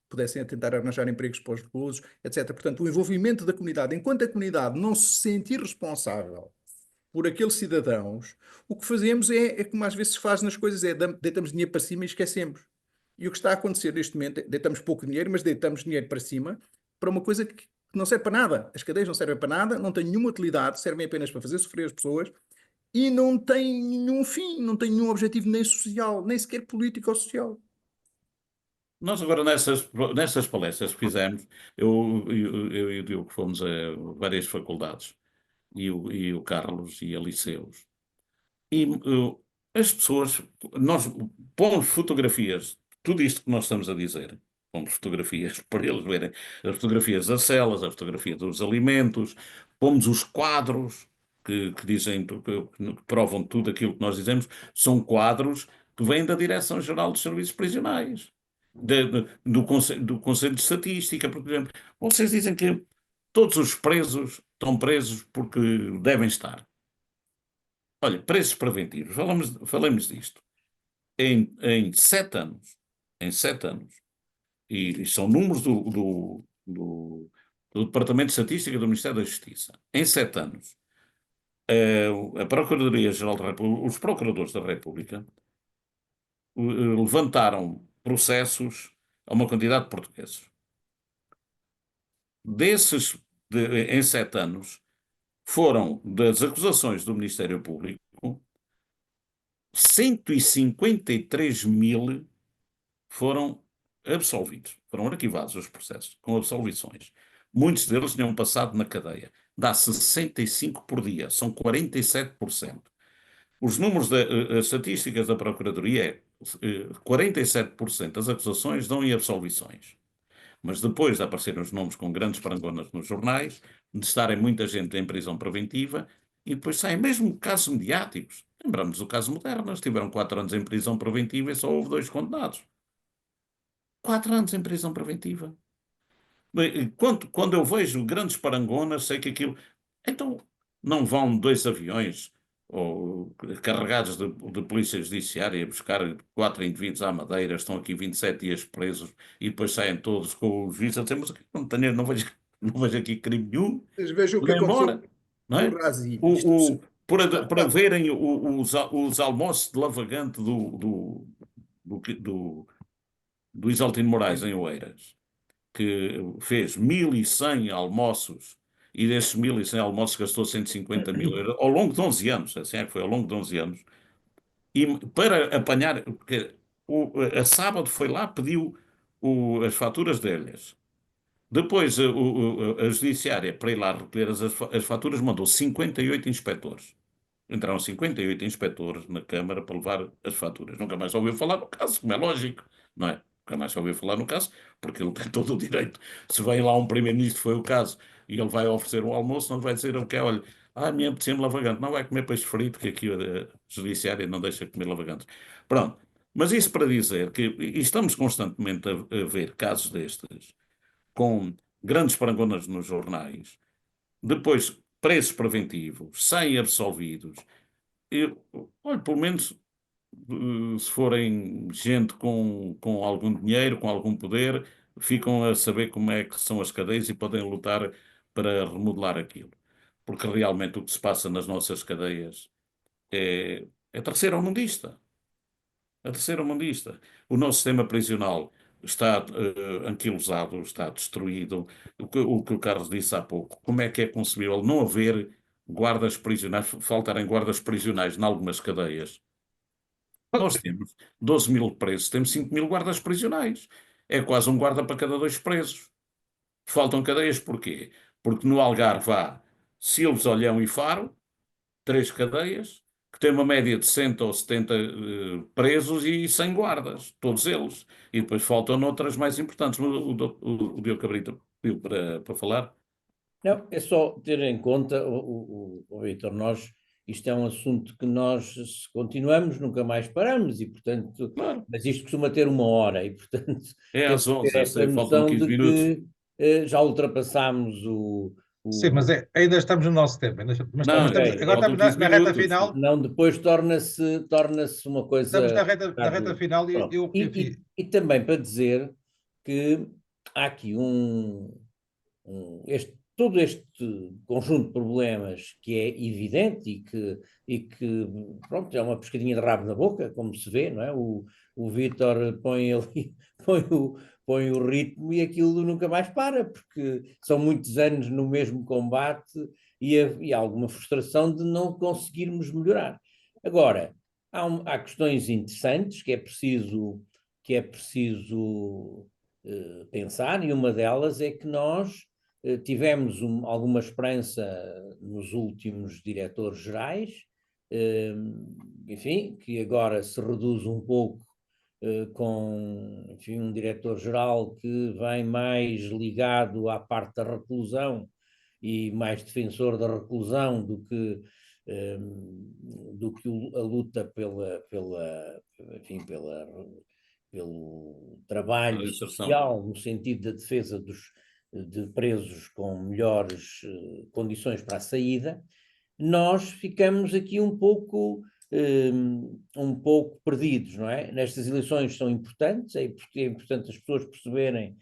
pudessem tentar arranjar empregos para os reclusos, etc. Portanto, o envolvimento da comunidade, enquanto a comunidade não se sentir responsável por aqueles cidadãos, o que fazemos é como às vezes se faz nas coisas, deitamos dinheiro para cima e esquecemos. E o que está a acontecer neste momento, deitamos pouco dinheiro, mas deitamos dinheiro para cima para uma coisa que não serve para nada. As cadeias não servem para nada, não têm nenhuma utilidade, servem apenas para fazer sofrer as pessoas e não têm nenhum fim, não têm nenhum objetivo nem social, nem sequer político ou social. Nós agora nessas palestras que fizemos, eu e o Diogo fomos a várias faculdades, e o Carlos e a liceus. E as pessoas, nós pomos fotografias, tudo isto que nós estamos a dizer, pomos fotografias para eles verem, as fotografias das celas, a fotografia dos alimentos, pomos os quadros que dizem, que provam tudo aquilo que nós dizemos, são quadros que vêm da Direção-Geral dos Serviços Prisionais, do Conselho de Estatística, por exemplo. Vocês dizem que todos os presos estão presos porque devem estar. Olha, preços preventivos, falamos disto. Em 7 anos, e são números do Departamento de Estatística do Ministério da Justiça, em 7 anos, a Procuradoria-Geral da República, os procuradores da República, levantaram processos a uma quantidade de portugueses. Em 7 anos, foram das acusações do Ministério Público, 153.000 foram absolvidos, foram arquivados os processos, com absolvições. Muitos deles tinham passado na cadeia. Dá 65 por dia, são 47%. Os números as estatísticas da Procuradoria 47% das acusações dão em absolvições. Mas depois de aparecerem os nomes com grandes parangonas nos jornais, de estarem muita gente em prisão preventiva, e depois saem mesmo casos mediáticos. Lembramos do caso Modernas, tiveram 4 anos em prisão preventiva e só houve 2 condenados. 4 anos em prisão preventiva. Quando eu vejo grandes parangonas, sei que aquilo... Então, não vão 2 aviões carregados de polícia judiciária buscar 4 indivíduos à Madeira, estão aqui 27 dias presos e depois saem todos com os juízes a dizer, mas não vejo aqui crime nenhum, Vocês vejam o que embora, aconteceu não é? no Razi. Para verem os almoços de lavagante do Isaltino Moraes em Oeiras, que fez 1.100 almoços e desses 1.100 almoços gastou 150.000 euros ao longo de 11 anos, assim é que foi, ao longo de 11 anos, e para apanhar, porque a sábado foi lá, pediu as faturas deles. Depois a judiciária, para ir lá recolher as faturas, mandou 58 inspectores. Entraram 58 inspectores na Câmara para levar as faturas. Nunca mais ouviu falar no caso, como é lógico, não é? Nunca mais ouviu falar no caso, porque ele tem todo o direito. Se vem lá um primeiro-ministro, foi o caso, e ele vai oferecer um almoço, não vai dizer o que é, olha, minha apetecia-me lavagante. Não vai comer peixe frito, que aqui a judiciária não deixa comer lavagantes. Pronto. Mas isso para dizer que e estamos constantemente a ver casos destes, com grandes parangonas nos jornais, depois preços preventivos, saem absolvidos. Olha, pelo menos se forem gente com algum dinheiro, com algum poder, ficam a saber como é que são as cadeias e podem lutar para remodelar aquilo. Porque realmente o que se passa nas nossas cadeias é terceiro-mundista. A terceira-mundista. O nosso sistema prisional está anquilosado, está destruído. O que o Carlos disse há pouco. Como é que é concebível não haver guardas prisionais, faltarem guardas prisionais em algumas cadeias? Nós temos 12.000 presos, temos 5.000 guardas prisionais. É quase um guarda para cada 2 presos. Faltam cadeias porquê? Porque no Algarve há Silves, Olhão e Faro, 3 cadeias, que têm uma média de 60 ou 70 presos e 100 guardas, todos eles. E depois faltam outras mais importantes. O Diogo Cabrita pediu para falar. Não, é só ter em conta, Vítor, nós isto é um assunto que nós, se continuamos, nunca mais paramos, e portanto, Claro. mas isto costuma ter 1 hora, e portanto É temos às que 11, ter eu esta sei, faltam noção 15 de minutos. que já ultrapassámos Sim, o, mas ainda estamos no nosso tempo. Não, Ok, Agora faltam estamos 15 na reta minutos. final. não, depois torna-se uma Estamos coisa. na reta final e Pronto. enfim, E também para dizer que há aqui todo este conjunto de problemas que é evidente e que pronto, é uma pescadinha de rabo na boca, como se vê, não é? O Vítor põe ali, põe o ritmo e aquilo nunca mais para, porque são muitos anos no mesmo combate e há alguma frustração de não conseguirmos melhorar. Agora, há questões interessantes que é preciso pensar, e uma delas é que nós tivemos alguma esperança nos últimos diretores-gerais, enfim, que agora se reduz um pouco com, enfim, um diretor-geral que vem mais ligado à parte da reclusão e mais defensor da reclusão do que a luta enfim, pelo trabalho Inserção. social, no sentido da defesa de presos com melhores condições para a saída. Nós ficamos aqui um pouco perdidos, não é? Nestas eleições são importantes, é importante as pessoas perceberem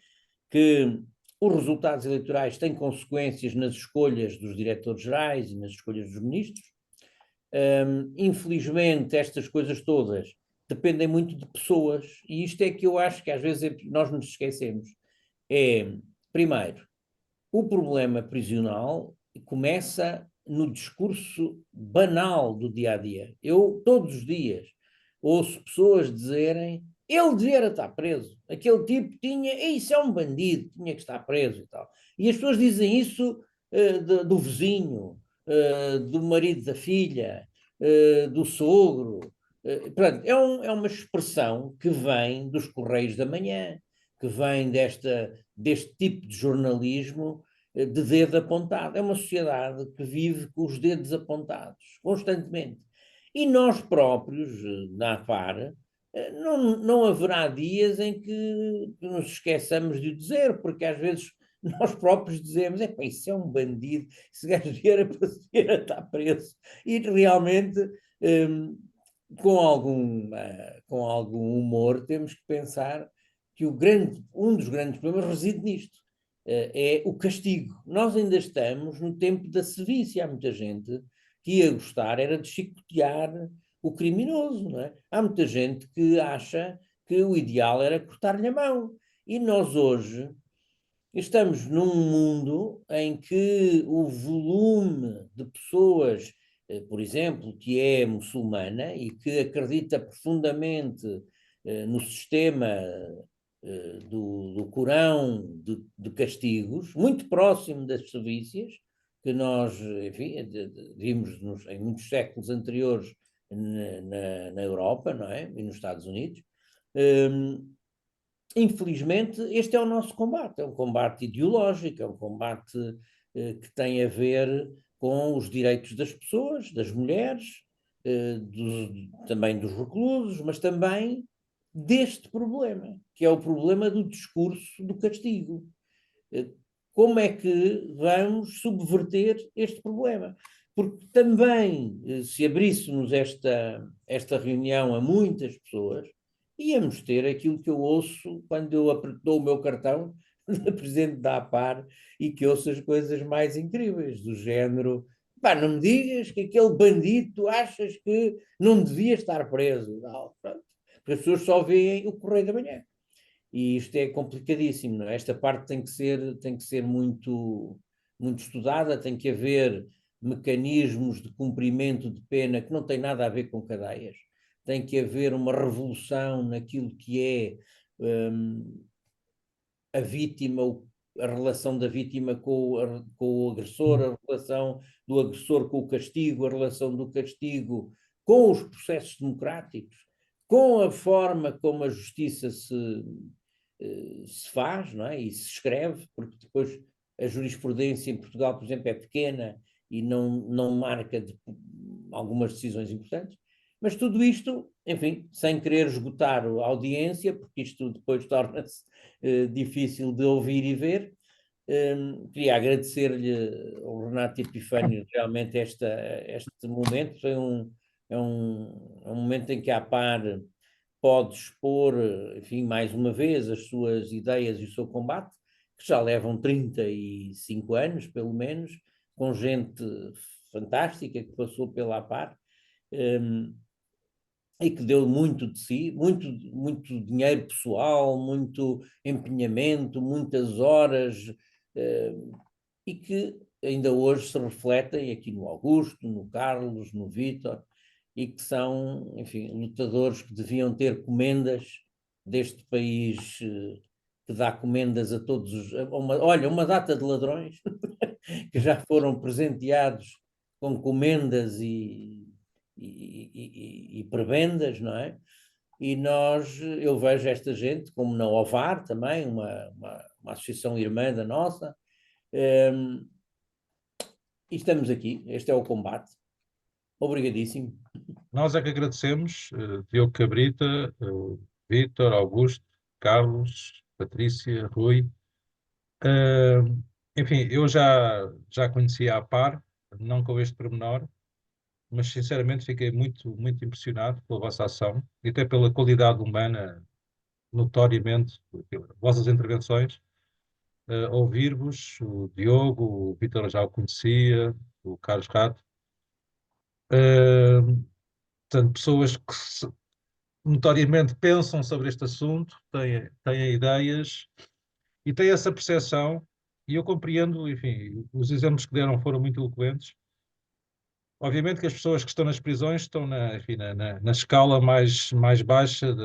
que os resultados eleitorais têm consequências nas escolhas dos diretores-gerais e nas escolhas dos ministros. Infelizmente, estas coisas todas dependem muito de pessoas, e isto é que eu acho que às vezes nós nos esquecemos. Primeiro, o problema prisional começa no discurso banal do dia-a-dia. Eu, todos os dias, ouço pessoas dizerem: ele devia estar preso, aquele tipo isso é um bandido, tinha que estar preso e tal. E as pessoas dizem isso do vizinho, do marido da filha, do sogro. Portanto, é uma expressão que vem dos Correios da Manhã, que vem deste tipo de jornalismo de dedo apontado. É uma sociedade que vive com os dedos apontados, constantemente. E nós próprios, na AFAR, não haverá dias em que nos esqueçamos de o dizer, porque às vezes nós próprios dizemos: isso é um bandido, esse gajo devia estar preso. E realmente, com algum humor, temos que pensar que um dos grandes problemas reside nisto. É o castigo. Nós ainda estamos no tempo da sevícia. Há muita gente que ia gostar era de chicotear o criminoso, não é? Há muita gente que acha que o ideal era cortar-lhe a mão. E nós hoje estamos num mundo em que o volume de pessoas, por exemplo, que é muçulmana e que acredita profundamente no sistema do Corão de castigos, muito próximo das sevícias, que nós, enfim, vimos em muitos séculos anteriores na Europa, não é? E nos Estados Unidos. Infelizmente, este é o nosso combate. É um combate ideológico, é um combate que tem a ver com os direitos das pessoas, das mulheres, também dos reclusos, mas também deste problema, que é o problema do discurso do castigo. Como é que vamos subverter este problema? Porque também, se abríssemos esta reunião a muitas pessoas, íamos ter aquilo que eu ouço quando eu dou o meu cartão da Presidente da APAR e que ouço as coisas mais incríveis, do género: não me digas que aquele bandido tu achas que não devia estar preso. Não, pronto. Porque as pessoas só veem o Correio da Manhã. E isto é complicadíssimo, não é? Esta parte tem que ser muito, muito estudada, tem que haver mecanismos de cumprimento de pena que não têm nada a ver com cadeias. Tem que haver uma revolução naquilo que é a vítima, a relação da vítima com o agressor, a relação do agressor com o castigo, a relação do castigo com os processos democráticos, com a forma como a justiça se faz, não é? E se escreve, porque depois a jurisprudência em Portugal, por exemplo, é pequena e não marca algumas decisões importantes, mas tudo isto, enfim, sem querer esgotar a audiência, porque isto depois torna-se difícil de ouvir e ver. Queria agradecer-lhe ao Renato Epifânio realmente este momento. É um momento em que a APAR pode expor, enfim, mais uma vez as suas ideias e o seu combate, que já levam 35 anos, pelo menos, com gente fantástica que passou pela APAR, e que deu muito de si, muito dinheiro pessoal, muito empenhamento, muitas horas, e que ainda hoje se refletem aqui no Augusto, no Carlos, no Vítor, e que são, enfim, lutadores que deviam ter comendas deste país que dá comendas a todos os... Olha, uma data de ladrões que já foram presenteados com comendas e prebendas, não é? E eu vejo esta gente, como na OVAR também, uma associação irmã da nossa, e estamos aqui, este é o combate. Obrigadíssimo. Nós é que agradecemos, Diogo Cabrita, Vítor, Augusto, Carlos, Patrícia, Rui. Enfim, eu já conhecia a APAR, não com este pormenor, mas sinceramente fiquei muito, muito impressionado pela vossa ação e até pela qualidade humana, notoriamente, pelas vossas intervenções. Ouvir-vos, o Diogo, o Vítor já o conhecia, o Carlos Rato. Portanto, pessoas que notoriamente pensam sobre este assunto, têm ideias e têm essa percepção, e eu compreendo, enfim, os exemplos que deram foram muito eloquentes. Obviamente que as pessoas que estão nas prisões estão enfim, na escala mais baixa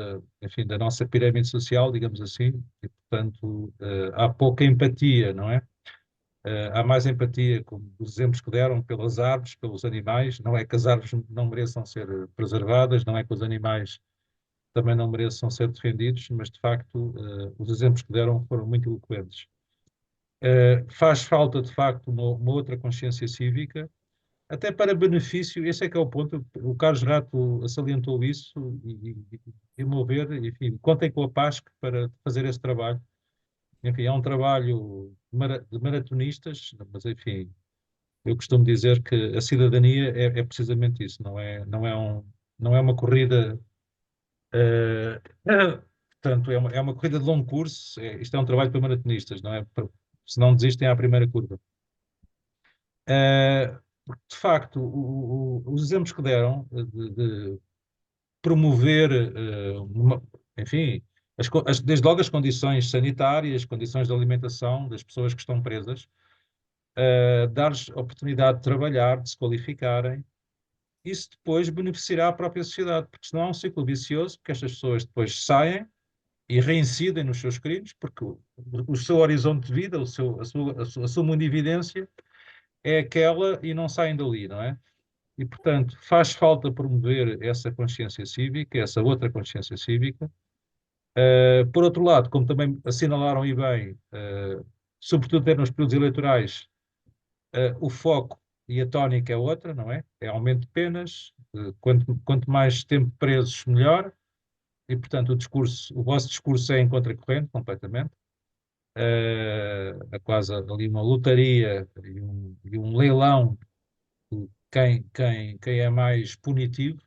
enfim, da nossa pirâmide social, digamos assim, e, portanto, há pouca empatia, não é? Há mais empatia, como os exemplos que deram, pelas árvores, pelos animais. Não é que as árvores não mereçam ser preservadas, não é que os animais também não mereçam ser defendidos, mas de facto os exemplos que deram foram muito eloquentes. Faz falta de facto uma outra consciência cívica, até para benefício, esse é que é o ponto, o Carlos Rato salientou isso, e meu ver, enfim, contem com a PASC para fazer esse trabalho. Enfim, é um trabalho de maratonistas, mas enfim, eu costumo dizer que a cidadania é precisamente isso, não é uma corrida. Portanto, é uma corrida de longo curso, isto é um trabalho para maratonistas, não é? Se não desistem à primeira curva. Porque, de facto, os exemplos que deram de promover, enfim, desde logo as condições sanitárias, condições de alimentação das pessoas que estão presas, dar-lhes oportunidade de trabalhar, de se qualificarem, isso depois beneficiará a própria sociedade, porque senão é um ciclo vicioso, porque estas pessoas depois saem e reincidem nos seus crimes, porque o seu horizonte de vida, a sua mundividência é aquela e não saem dali, não é? E, portanto, faz falta promover essa consciência cívica, essa outra consciência cívica. Por outro lado, como também assinalaram e bem, sobretudo até nos períodos eleitorais, o foco e a tónica é outra, não é? É aumento de penas, quanto mais tempo presos, melhor. E, portanto, o vosso discurso é em contracorrente, completamente. É quase ali uma lotaria e um leilão de quem é mais punitivo,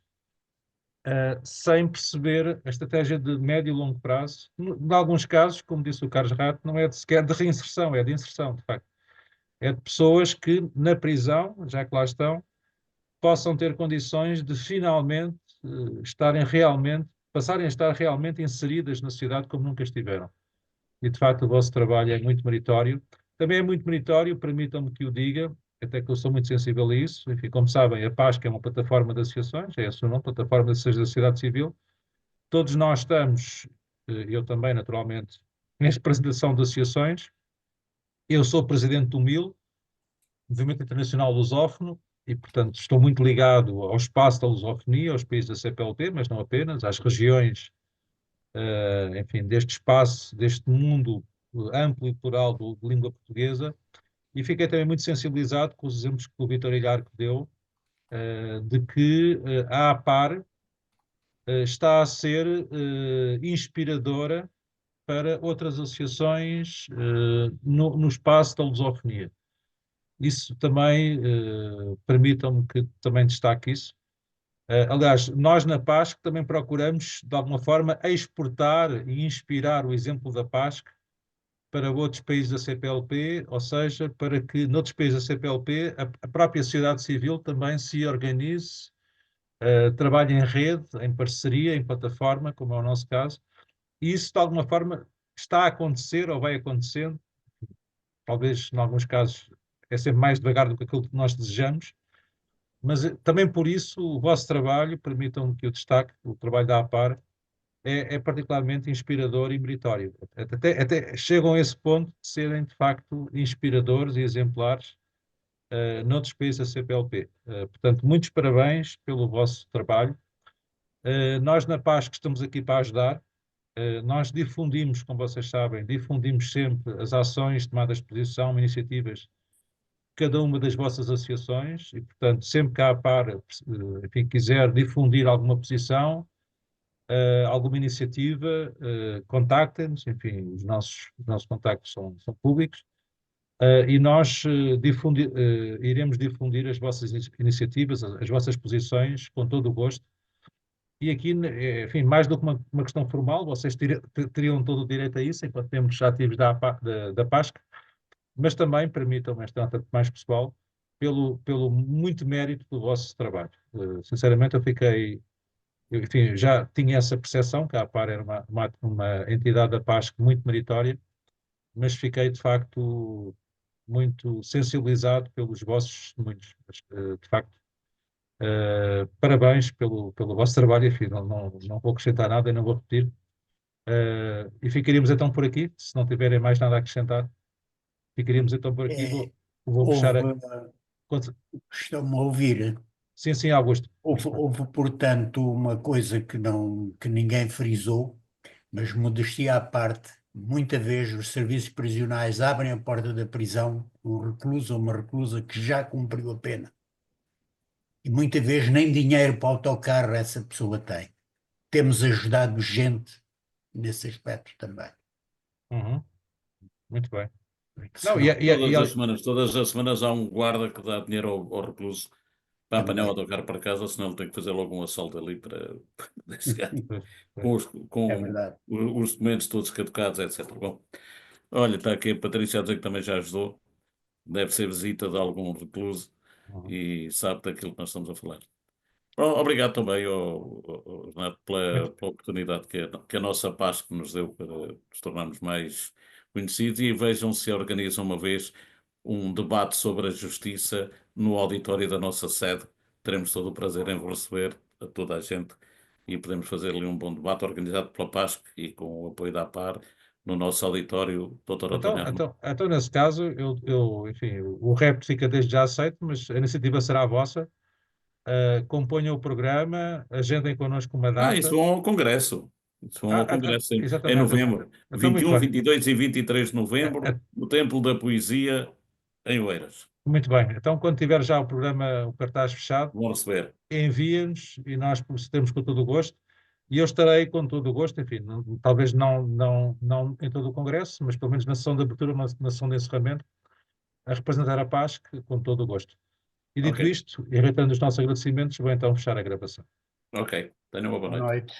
sem perceber a estratégia de médio e longo prazo. Em alguns casos, como disse o Carlos Rato, não é sequer de reinserção, é de inserção, de facto. É de pessoas que, na prisão, já que lá estão, possam ter condições de finalmente passarem a estar realmente inseridas na sociedade como nunca estiveram. E, de facto, o vosso trabalho é muito meritório. Também é muito meritório, permitam-me que o diga, até que eu sou muito sensível a isso. Enfim, como sabem, a PASC é uma plataforma de associações, é a sua nome, plataforma de associações da sociedade civil. Todos nós estamos, eu também, naturalmente, nesta apresentação de associações. Eu sou presidente do MIL, Movimento Internacional Lusófono, e, portanto, estou muito ligado ao espaço da lusofonia, aos países da CPLP, mas não apenas, às regiões, enfim, deste espaço, deste mundo amplo e plural de língua portuguesa, e fiquei também muito sensibilizado com os exemplos que o Vítor Ilharco deu, de que a APAR está a ser inspiradora para outras associações no espaço da lusofonia. Isso também, permitam-me que também destaque isso. Aliás, nós na PASC também procuramos, de alguma forma, exportar e inspirar o exemplo da PASC para outros países da CPLP, ou seja, para que noutros países da CPLP a própria sociedade civil também se organize, trabalhe em rede, em parceria, em plataforma, como é o nosso caso, e isso de alguma forma está a acontecer ou vai acontecendo, talvez em alguns casos é sempre mais devagar do que aquilo que nós desejamos, mas também por isso o vosso trabalho, permitam-me que eu destaque, o trabalho da APAR, é particularmente inspirador e meritório. Até chegam a esse ponto de serem, de facto, inspiradores e exemplares noutros países da CPLP. Portanto, muitos parabéns pelo vosso trabalho. Nós, na PASC, estamos aqui para ajudar. Nós difundimos, como vocês sabem, difundimos sempre as ações tomadas de posição, iniciativas cada uma das vossas associações e, portanto, sempre que a APAR, enfim, quiser difundir alguma posição, alguma iniciativa, contactem-nos, enfim, os nossos contactos são públicos, e nós iremos difundir as vossas iniciativas, as vossas posições, com todo o gosto. E aqui, enfim, mais do que uma questão formal, vocês teriam todo o direito a isso, enquanto membros ativos da PASC, mas também, permitam-me esta nota mais pessoal, pelo muito mérito do vosso trabalho. Sinceramente, enfim, já tinha essa percepção que a APAR era uma entidade da PASC muito meritória, mas fiquei, de facto, muito sensibilizado pelos vossos testemunhos. De facto, parabéns pelo vosso trabalho, enfim, não vou acrescentar nada e não vou repetir. E ficaríamos então por aqui, se não tiverem mais nada a acrescentar. Ficaríamos então por aqui. Vou fechar Estão-me a ouvir? Sim, Augusto. Houve, portanto, uma coisa que ninguém frisou, mas modestia à parte, muita vez os serviços prisionais abrem a porta da prisão um recluso ou uma reclusa que já cumpriu a pena. E muita vez nem dinheiro para o autocarro essa pessoa tem. Temos ajudado gente nesse aspecto também. Muito bem. Não, todas as semanas há um guarda que dá dinheiro ao recluso para apanhar o autocarro para casa, senão ele tem que fazer logo um assalto ali para com os documentos todos caducados, etc. Bom, olha, está aqui a Patrícia a dizer que também já ajudou. Deve ser visita de algum recluso e sabe daquilo que nós estamos a falar. Obrigado também, Renato, pela oportunidade que a nossa PASC nos deu para nos tornarmos mais conhecidos, e vejam se organizam uma vez um debate sobre a justiça no auditório da nossa sede. Teremos todo o prazer em receber a toda a gente e podemos fazer ali um bom debate organizado pela PASC e com o apoio da APAR no nosso auditório, Dr. António. Então, nesse caso, enfim, o repto fica desde já aceito, mas a iniciativa será vossa. Componham o programa, agendem connosco uma data. Isso é um congresso. Isso é um congresso em novembro. Então, 21, 22 e 23 de novembro, no Templo da Poesia, em Oeiras. Muito bem. Então, quando tiver já o programa, o cartaz fechado, vão receber. Enviem-nos e nós procedemos com todo o gosto. E eu estarei com todo o gosto, enfim, talvez não em todo o congresso, mas pelo menos na sessão de abertura, na sessão de encerramento, a representar a PASC com todo o gosto. E dito isto, e reiterando os nossos agradecimentos, vou então fechar a gravação. Ok, tenham uma boa noite.